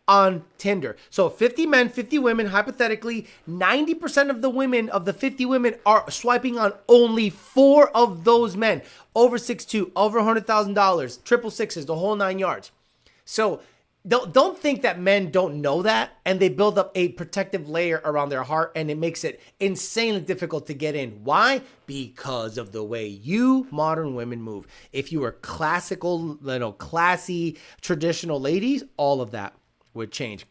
on Tinder. So 50 men, 50 women, hypothetically, 90% of the women, of the 50 women, are swiping on only 4 of those men. Over 6'2", over $100,000, triple sixes, the whole 9 yards. So don't think that men don't know that, and they build up a protective layer around their heart, and it makes it insanely difficult to get in. Why? Because of the way you modern women move. If you were classical, classy, traditional ladies, all of that would change.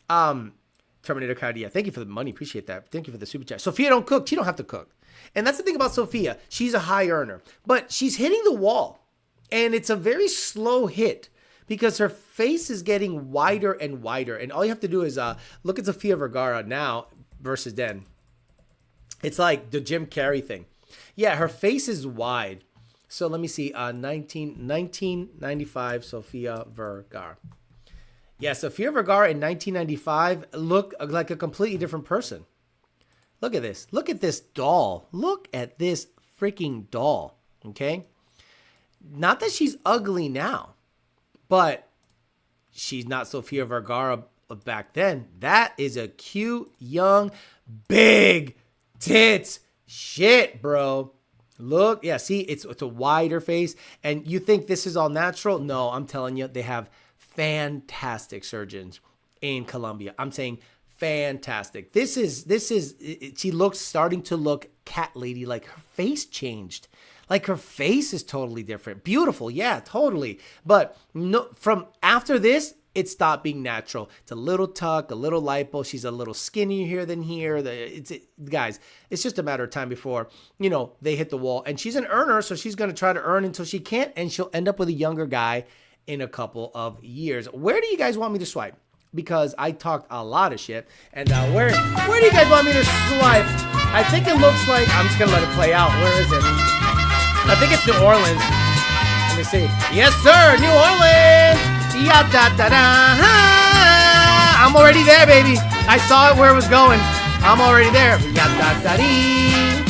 Terminator Cardia, thank you for the money. Appreciate that. Thank you for the super chat. Sophia don't cook. She don't have to cook. And that's the thing about Sophia. She's a high earner, but she's hitting the wall, and it's a very slow hit, because her face is getting wider and wider. And all you have to do is look at Sofia Vergara now versus then. It's like the Jim Carrey thing. Yeah, her face is wide. So let me see. 1995 Sofia Vergara. Yeah, Sofia Vergara in 1995 looked like a completely different person. Look at this. Look at this doll. Look at this freaking doll. Okay? Not that she's ugly now, but she's not Sofia Vergara back then. That is a cute, young, big tits shit, bro. Look, yeah, see, it's a wider face. And you think this is all natural? No, I'm telling you, they have fantastic surgeons in Colombia. I'm saying fantastic. This is, she looks, starting to look cat lady, like her face changed. Like her face is totally different. Beautiful, yeah, totally. But no, from after this, it stopped being natural. It's a little tuck, a little lipo. She's a little skinnier here than here. Guys, it's just a matter of time before, they hit the wall. And she's an earner, so she's going to try to earn until she can't, and she'll end up with a younger guy in a couple of years. Where do you guys want me to swipe? Because I talked a lot of shit. And where do you guys want me to swipe? I think it looks like, I'm just going to let it play out. Where is it? I think it's New Orleans. Let me see. Yes, sir. New Orleans. Ya da da da. I'm already there, baby. I saw it where it was going. I'm already there. Ya da da dee.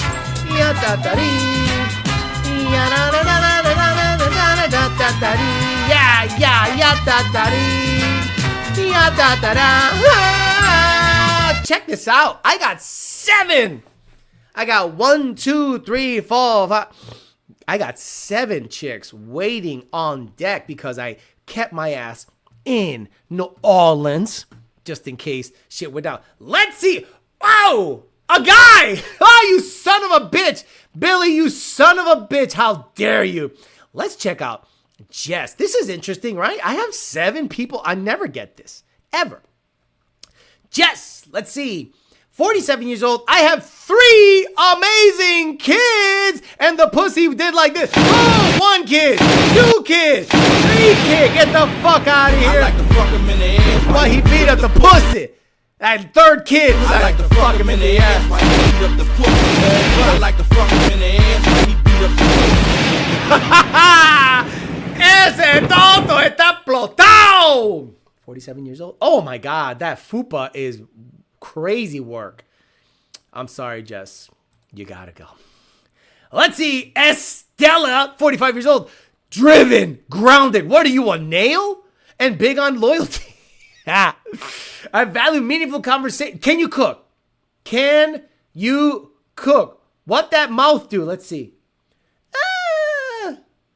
Ya da da dee. Ya da da da da da da da da da da dee. Ya ya da da dee. Ya da da da. Check this out. I got 7. I got 1, 2, 3, 4, 5. I got 7 chicks waiting on deck because I kept my ass in New Orleans just in case shit went down. Let's see. Oh, a guy. Oh, you son of a bitch. Billy, you son of a bitch. How dare you? Let's check out Jess. This is interesting, right? I have 7 people. I never get this, ever. Jess, let's see. 47 years old. I have 3 amazing kids. And the pussy did like this. Oh, 1 kid, 2 kids, 3 kids. Get the fuck out of here. I like to fuck him in the ass. While he beat up the pussy. And 3rd kid. I like to fuck him in the ass. While he beat up the pussy. I like to fuck him in the ass. While he beat up the pussy. Ese tonto está explotado. 47 years old. Oh my God, that fupa is crazy work. I'm sorry, Jess. You gotta go. Let's see. Estella, 45 years old. Driven, grounded. What are you, a nail? And big on loyalty. I value meaningful conversation. Can you cook? Can you cook? What that mouth do? Let's see.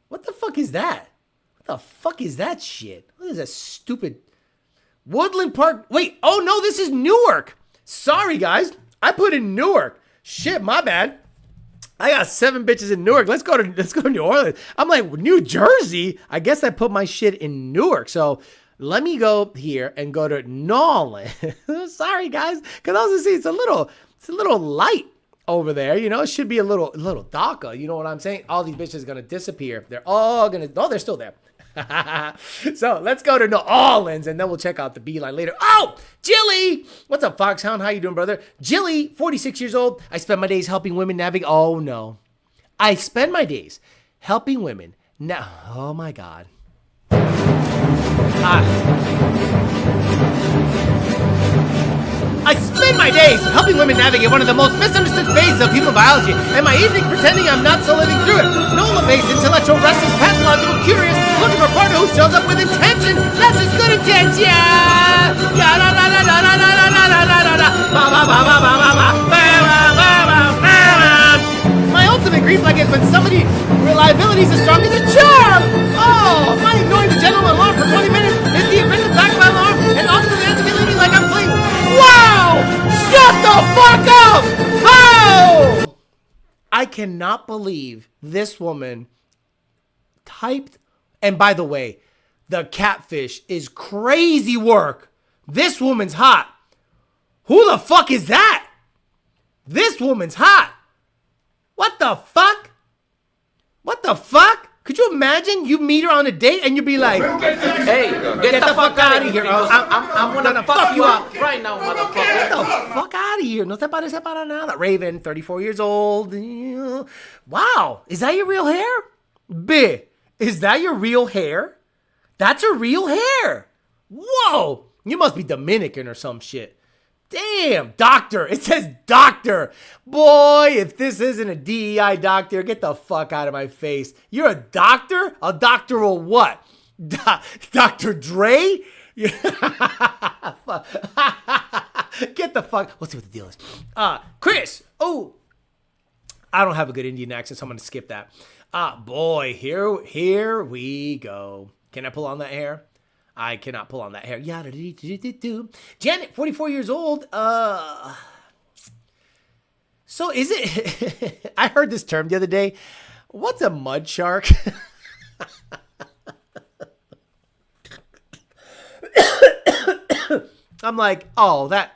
What the fuck is that? What the fuck is that shit? What is that stupid Woodland Park? Wait, oh no, this is Newark. Sorry, guys. I put in Newark. Shit, my bad. I got 7 bitches in Newark. Let's go to New Orleans. I'm like, New Jersey? I guess I put my shit in Newark. So let me go here and go to Nolan. Sorry, guys. Because I was gonna say it's a little light over there. You know, it should be a little darker. You know what I'm saying? All these bitches are gonna disappear. They're all gonna. Oh, they're still there. So let's go to New Orleans and then we'll check out the beeline later. Oh, Jilly! What's up, Foxhound? How you doing, brother? Jilly, 46 years old. I spend my days helping women navigate. Oh no, I spend my days helping women. Now, oh my God. I spend my days helping women navigate one of the most misunderstood phases of human biology, and my evenings pretending I'm not so living through it. Nola-based, intellectual, restless, pathological, curious, looking for a partner who shows up with intention, not just good intention. My ultimate green flag is when somebody reliability is as strong as a charm. Oh, my ignoring the gentleman alarm for 20 minutes is the aggressive back of my alarm, and ultimately activating like I'm playing. Wow! Shut the fuck up! Oh! I cannot believe this woman typed. And by the way, the catfish is crazy work. This woman's hot. Who the fuck is that? This woman's hot. What the fuck? What the fuck? Could you imagine you meet her on a date and you be like, hey, get the fuck out of here. I'm gonna fuck you up right now, motherfucker. Get the fuck out of here. No te parece para nada. Raven, 34 years old. Wow. Is that your real hair? B. Is that your real hair? That's her real hair. Whoa. You must be Dominican or some shit. Damn, doctor. It says doctor. Boy, if this isn't a DEI doctor, get the fuck out of my face. You're a doctor? A doctor of what? Dr. Dre? Get the fuck. Let's see what the deal is. Chris. Oh, I don't have a good Indian accent, so I'm going to skip that. Boy, here we go. Can I pull on that hair? I cannot pull on that hair. Janet, 44 years old. So is it? I heard this term the other day. What's a mud shark? I'm like, oh, that,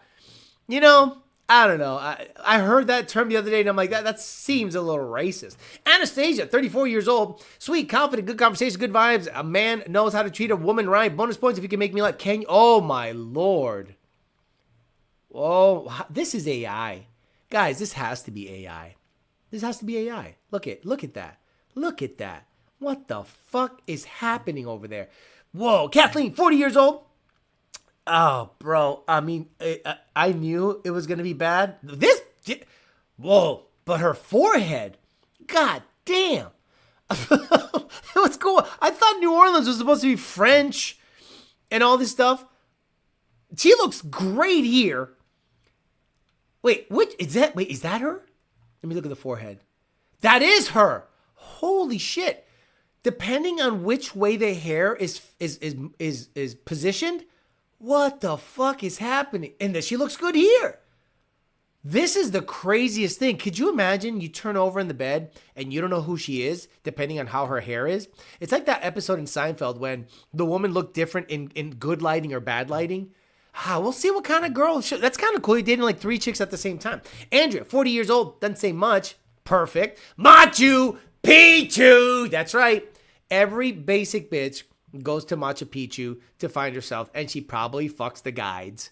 you know, I don't know. I heard that term the other day and I'm like, that seems a little racist. Anastasia, 34 years old, sweet, confident, good conversation, good vibes. A man knows how to treat a woman right. Bonus points if you can make me laugh. Can you? Oh my Lord. Oh, this is AI. Guys, this has to be AI. This has to be AI. Look at that. Look at that. What the fuck is happening over there? Whoa, Kathleen, 40 years old. Oh, bro. I mean, I knew it was going to be bad. Whoa, but her forehead. God damn. What's going on? I thought New Orleans was supposed to be French and all this stuff. She looks great here. Wait, is that her? Let me look at the forehead. That is her. Holy shit. Depending on which way the hair is positioned, what the fuck is happening? And she looks good here. This is the craziest thing. Could you imagine you turn over in the bed and you don't know who she is, depending on how her hair is? It's like that episode in Seinfeld when the woman looked different in good lighting or bad lighting. We'll see what kind of girl. That's kind of cool. You're dating like 3 chicks at the same time. Andrea, 40 years old, doesn't say much. Perfect. Machu Picchu. That's right. Every basic bitch goes to Machu Picchu to find herself, and she probably fucks the guides.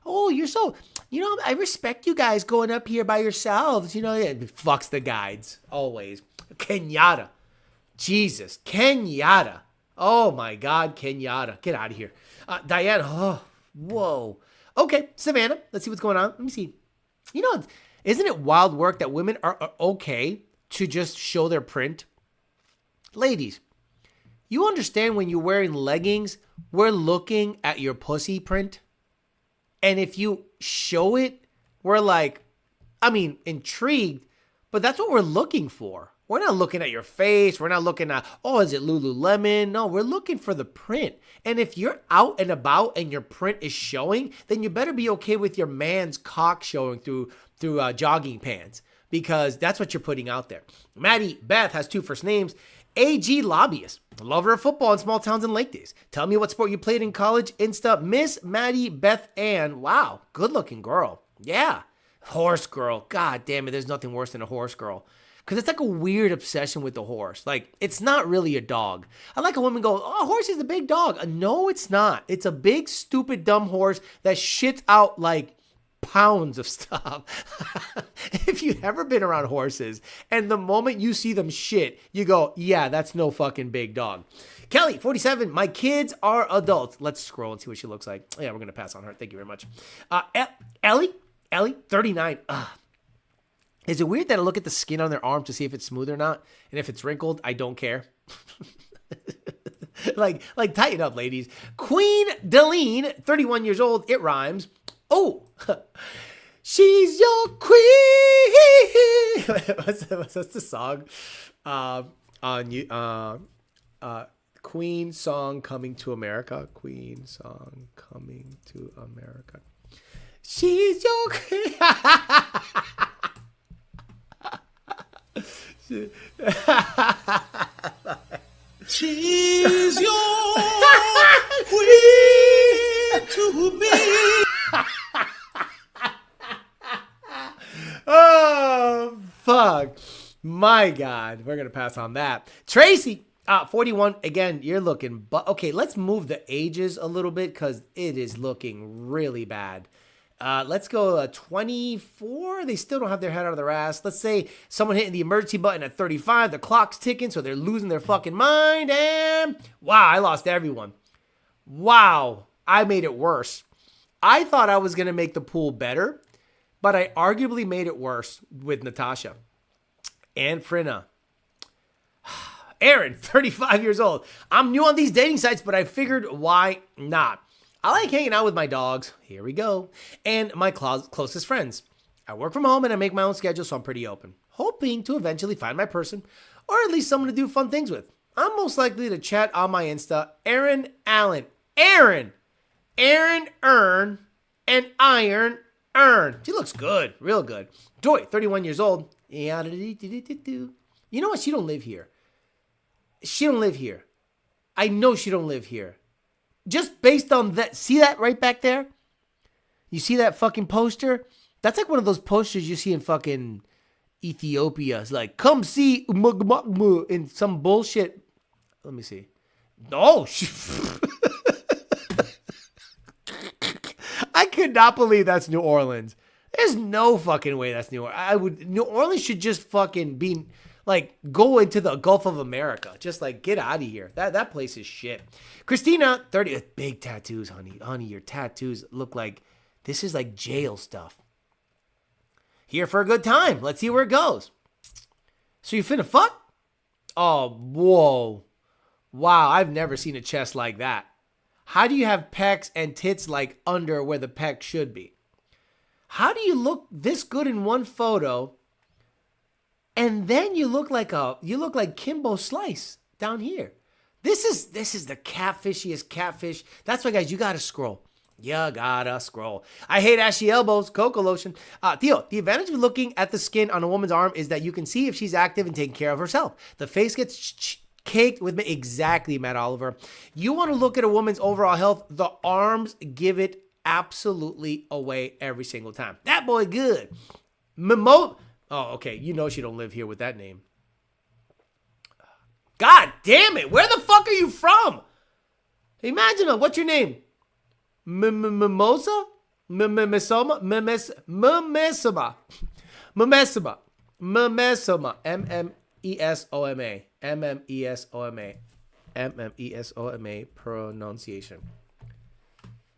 Oh, you're so, I respect you guys going up here by yourselves. Fucks the guides. Always. Kenyatta. Jesus. Kenyatta. Oh my God, Kenyatta. Get out of here. Diana. Oh, whoa. Okay, Savannah. Let's see what's going on. Let me see. Isn't it wild work that women are okay to just show their print? Ladies, you understand when you're wearing leggings, we're looking at your pussy print. And if you show it, we're like, intrigued, but that's what we're looking for. We're not looking at your face. We're not looking at, is it Lululemon? No, we're looking for the print. And if you're out and about and your print is showing, then you better be okay with your man's cock showing through jogging pants, because that's what you're putting out there. Maddie Beth has 2 first names. AG Lobbyist, lover of football in small towns and lake days. Tell me what sport you played in college. Insta, Miss Maddie Beth Ann. Wow, good looking girl. Yeah. Horse girl. God damn it, there's nothing worse than a horse girl. Because it's like a weird obsession with the horse. Like, it's not really a dog. I like a woman go, horse is a big dog. No, it's not. It's a big, stupid, dumb horse that shits out like pounds of stuff. If you've ever been around horses and the moment you see them shit, you go, yeah, that's no fucking big dog. Kelly, 47, my kids are adults. Let's scroll and see what she looks like. Yeah, we're going to pass on her. Thank you very much. Ellie, 39. Is it weird that I look at the skin on their arm to see if it's smooth or not? And if it's wrinkled, I don't care. like tighten up, ladies. Queen Deline, 31 years old. It rhymes. Oh, she's your queen. what's the song? Queen song coming to America. Queen song coming to America. She's your queen. She's your queen to be. Oh, fuck. My God. We're going to pass on that. Tracy, 41. Again, you're looking, but okay, let's move the ages a little bit because it is looking really bad. Let's go 24. They still don't have their head out of their ass. Let's say someone hitting the emergency button at 35. The clock's ticking, so they're losing their fucking mind. And wow, I lost everyone. Wow, I made it worse. I thought I was going to make the pool better, but I arguably made it worse with Natasha and Frina. Aaron, 35 years old. I'm new on these dating sites, but I figured why not? I like hanging out with my dogs. Here we go. And my closest friends. I work from home and I make my own schedule, so I'm pretty open. Hoping to eventually find my person, or at least someone to do fun things with. I'm most likely to chat on my Insta. Aaron Allen. Aaron Earn and Iron Earn. She looks good. Real good. Joy, 31 years old. You know what? She don't live here. She don't live here. I know she don't live here. Just based on that. See that right back there? You see that fucking poster? That's like one of those posters you see in fucking Ethiopia. It's like, come see in some bullshit. Let me see. No. I could not believe that's New Orleans. There's no fucking way that's New Orleans. New Orleans should just fucking be like, go into the Gulf of America. Just like, get out of here. That place is shit. Christina, 30, big tattoos, honey. Honey, your tattoos look like, this is like jail stuff. Here for a good time. Let's see where it goes. So you finna fuck? Oh, whoa. Wow, I've never seen a chest like that. How do you have pecs and tits like under where the pec should be? How do you look this good in one photo and then you look like Kimbo Slice down here? This is the catfishiest catfish. That's why, guys, you gotta scroll. You gotta scroll. I hate ashy elbows. Cocoa lotion. Theo, the advantage of looking at the skin on a woman's arm is that you can see if she's active and taking care of herself. The face gets caked with me. Exactly, Matt Oliver. You want to look at a woman's overall health. The arms give it absolutely away every single time. That boy good. Oh, okay. You know she don't live here with that name. God damn it. Where the fuck are you from? Imagine, what's your name? Mimosa? Mimesoma? Mimesoma. Mimesoma. Mimesoma. M-M-E-S-O-M-A. M-M-E-S-O-M-A. M-M-E-S-O-M-A pronunciation.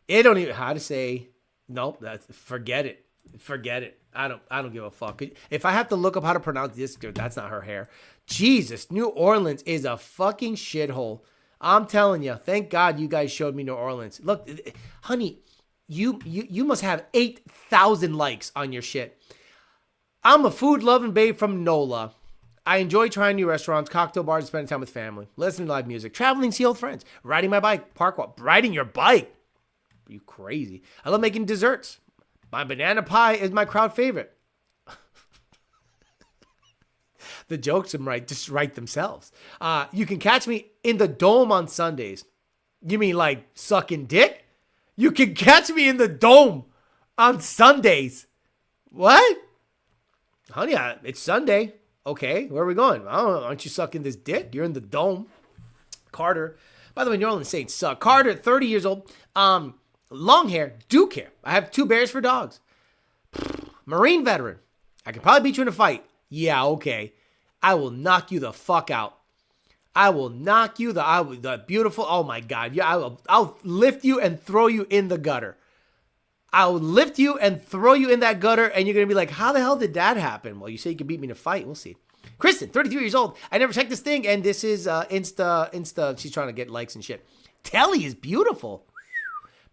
It don't even how to say. Nope, forget it. Forget it. I don't give a fuck. If I have to look up how to pronounce this, that's not her hair. Jesus, New Orleans is a fucking shithole. I'm telling you. Thank God you guys showed me New Orleans. Look, honey, you must have 8,000 likes on your shit. I'm a food-loving babe from NOLA. I enjoy trying new restaurants, cocktail bars, and spending time with family, listening to live music, traveling, see old friends, riding my bike, park walk, riding your bike. Are you crazy? I love making desserts. My banana pie is my crowd favorite. The jokes just write themselves. You can catch me in the Dome on Sundays. You mean like sucking dick? You can catch me in the Dome on Sundays. What? Honey, it's Sunday. Okay, where are we going? I don't know. Aren't you sucking this dick? You're in the Dome. Carter. By the way, New Orleans Saints suck. Carter, 30 years old. Long hair. Duke hair. I have 2 bears for dogs. Marine veteran. I can probably beat you in a fight. Yeah, okay. I will knock you the fuck out. I will knock you the beautiful. Oh my God. Yeah, I'll lift you and throw you in the gutter. I'll lift you and throw you in that gutter, and you're going to be like, how the hell did that happen? Well, you say you can beat me in a fight. We'll see. Kristen, 33 years old. I never checked this thing, and this is Insta. She's trying to get likes and shit. Telly is beautiful.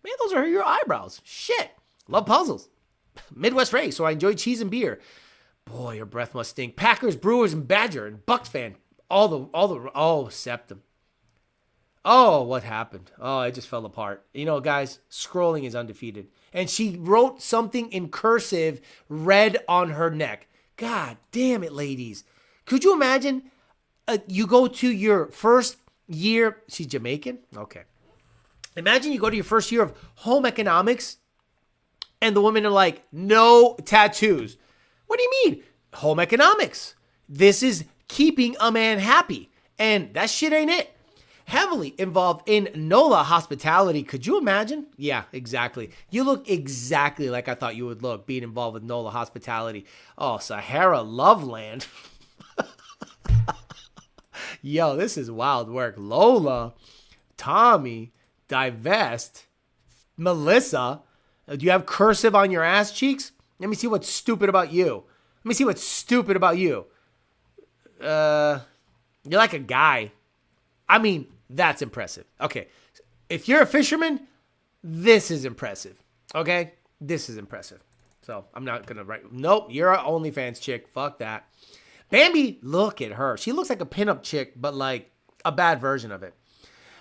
Man, those are your eyebrows. Shit. Love puzzles. Midwest race, so I enjoy cheese and beer. Boy, your breath must stink. Packers, Brewers, and Badger, and Bucks fan. Septum. Oh, what happened? Oh, it just fell apart. You know, guys, scrolling is undefeated. And she wrote something in cursive red on her neck. God damn it, ladies. Could you imagine you go to your first year. She's Jamaican? Okay. Imagine you go to your first year of home economics and the women are like, no tattoos. What do you mean? Home economics. This is keeping a man happy. And that shit ain't it. Heavily involved in NOLA hospitality. Could you imagine? Yeah, exactly. You look exactly like I thought you would look being involved with NOLA hospitality. Oh, Sahara Loveland. Yo, this is wild work. Lola, Tommy, Divest, Melissa. Do you have cursive on your ass cheeks? Let me see what's stupid about you. You're like a guy. I mean, that's impressive. Okay. If you're a fisherman, this is impressive. Okay? This is impressive. So I'm not going to write. Nope. You're an OnlyFans chick. Fuck that. Bambi, look at her. She looks like a pinup chick, but like a bad version of it.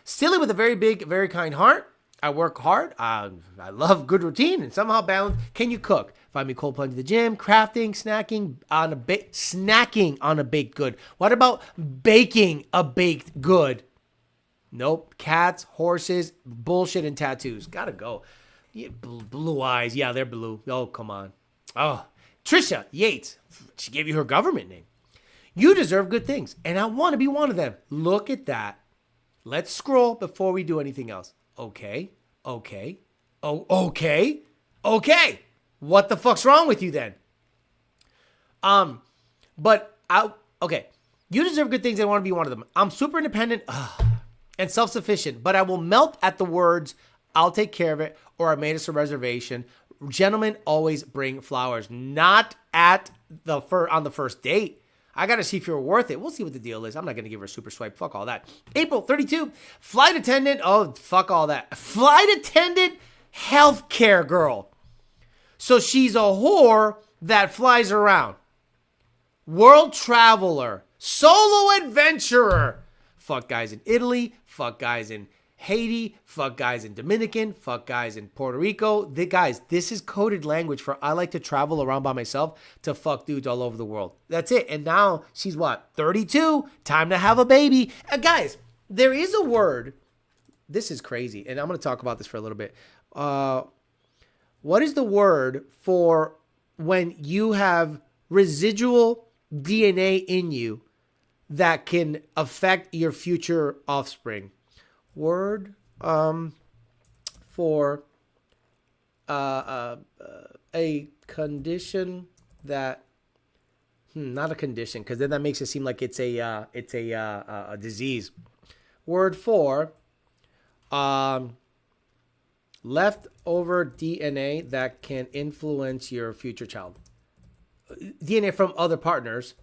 Silly with a very big, very kind heart. I work hard. I love good routine and somehow balance. Can you cook? Find me cold plunge to the gym, crafting, snacking on a baked good. What about baking a baked good? Nope. Cats, horses, bullshit, and tattoos. Gotta go. Yeah, blue eyes. Yeah, they're blue. Oh, come on. Oh, Trisha Yates. She gave you her government name. You deserve good things, and I want to be one of them. Look at that. Let's scroll before we do anything else. Okay. Okay. What the fuck's wrong with you then? Okay. You deserve good things. I want to be one of them. I'm super independent and self-sufficient, but I will melt at the words, I'll take care of it, or I made us a reservation. Gentlemen always bring flowers, not on the first date. I got to see if you're worth it. We'll see what the deal is. I'm not going to give her a super swipe. Fuck all that. April 32, flight attendant. Oh, fuck all that. Flight attendant, healthcare girl. So she's a whore that flies around. World traveler. Solo adventurer. Fuck guys in Italy. Fuck guys in Haiti. Fuck guys in Dominican. Fuck guys in Puerto Rico. Guys, this is coded language for I like to travel around by myself to fuck dudes all over the world. That's it. And now she's what? 32. Time to have a baby. Guys, there is a word. This is crazy. And I'm going to talk about this for a little bit. What is the word for when you have residual DNA in you that can affect your future offspring? Word for a condition that not a condition, because then that makes it seem like it's a disease. Word for leftover DNA that can influence your future child. DNA from other partners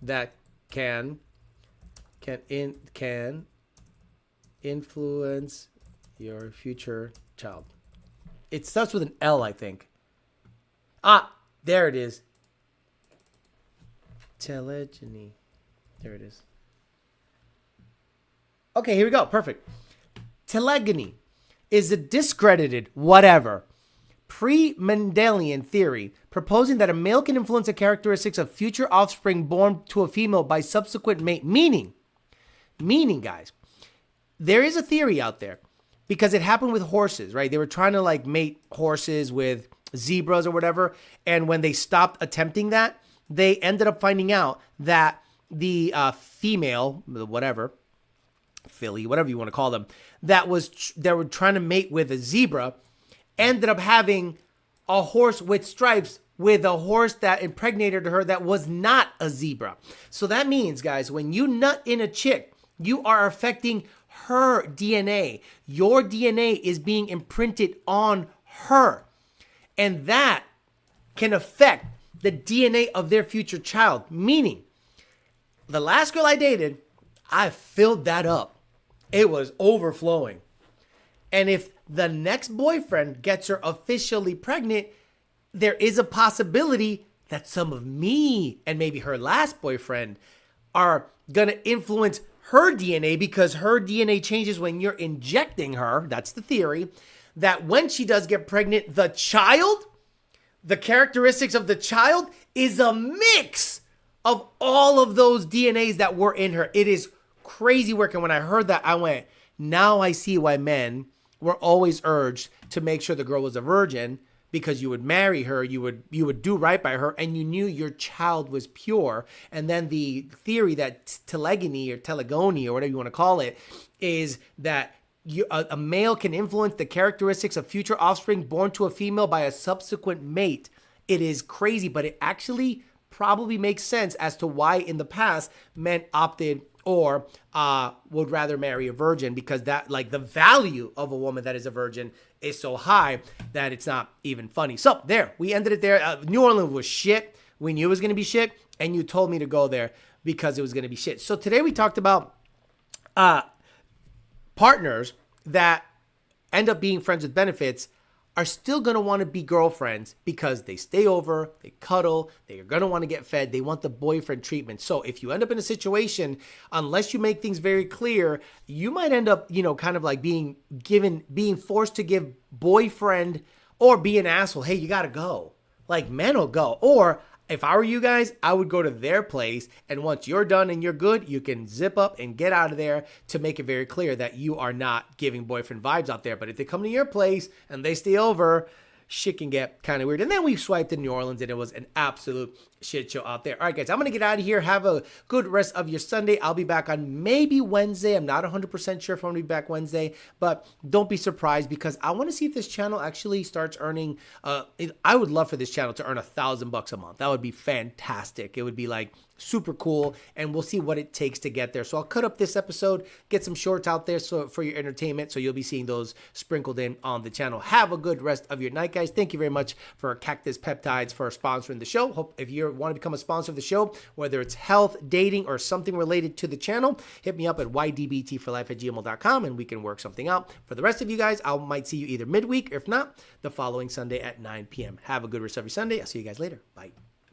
that can influence your future child. It starts with an L, I think. There it is. Telegony. There it is. Okay, here we go. Perfect. Telegony is a discredited pre-Mendelian theory proposing that a male can influence the characteristics of future offspring born to a female by subsequent mate. Meaning, guys, there is a theory out there because it happened with horses, right? They were trying to like mate horses with zebras or whatever. And when they stopped attempting that, they ended up finding out that the female, whatever, filly, whatever you want to call them, that were trying to mate with a zebra, ended up having a horse with stripes with a horse that impregnated her that was not a zebra. So that means, guys, when you nut in a chick, you are affecting her DNA. Your DNA is being imprinted on her. And that can affect the DNA of their future child. Meaning, the last girl I dated, I filled that up. It was overflowing. And if the next boyfriend gets her officially pregnant, there is a possibility that some of me and maybe her last boyfriend are going to influence her DNA because her DNA changes when you're injecting her. That's the theory. That when she does get pregnant, the characteristics of the child is a mix of all of those DNAs that were in her. It is crazy work. And when I heard that, I went, now I see why men were always urged to make sure the girl was a virgin, because you would marry her, you would do right by her, and you knew your child was pure. And then the theory that telegony or telegony or whatever you want to call it is that a male can influence the characteristics of future offspring born to a female by a subsequent mate. It is crazy, but it actually probably makes sense as to why in the past men opted or would rather marry a virgin, because that, like, the value of a woman that is a virgin is so high that it's not even funny. So there, we ended it there. New Orleans was shit. We knew it was going to be shit, and you told me to go there because it was going to be shit. So today we talked about partners that end up being friends with benefits are still going to want to be girlfriends because they stay over, they cuddle, they're going to want to get fed, they want the boyfriend treatment. So if you end up in a situation, unless you make things very clear, you might end up, kind of like being forced to give boyfriend or be an asshole. Hey, you got to go. Like, men will go. Or if I were you guys, I would go to their place, and once you're done and you're good, you can zip up and get out of there to make it very clear that you are not giving boyfriend vibes out there. But if they come to your place and they stay over, shit can get kind of weird. And then we swiped in New Orleans, and it was an absolute shit show out there. All right, guys, I'm going to get out of here. Have a good rest of your Sunday. I'll be back on maybe Wednesday. I'm not 100% sure if I'm going to be back Wednesday, but don't be surprised because I want to see if this channel actually starts earning. I would love for this channel to earn $1,000 a month. That would be fantastic. It would be like super cool, and we'll see what it takes to get there. So I'll cut up this episode, get some shorts out there for your entertainment, so you'll be seeing those sprinkled in on the channel. Have a good rest of your night, guys. Thank you very much for Cactus Peptides for sponsoring the show. Hope if you want to become a sponsor of the show, whether it's health, dating, or something related to the channel, hit me up at ydbtforlife@gmail.com and we can work something out. For the rest of you guys, I might see you either midweek, or if not, the following Sunday at 9 p.m. Have a good rest of your Sunday. I'll see you guys later. Bye.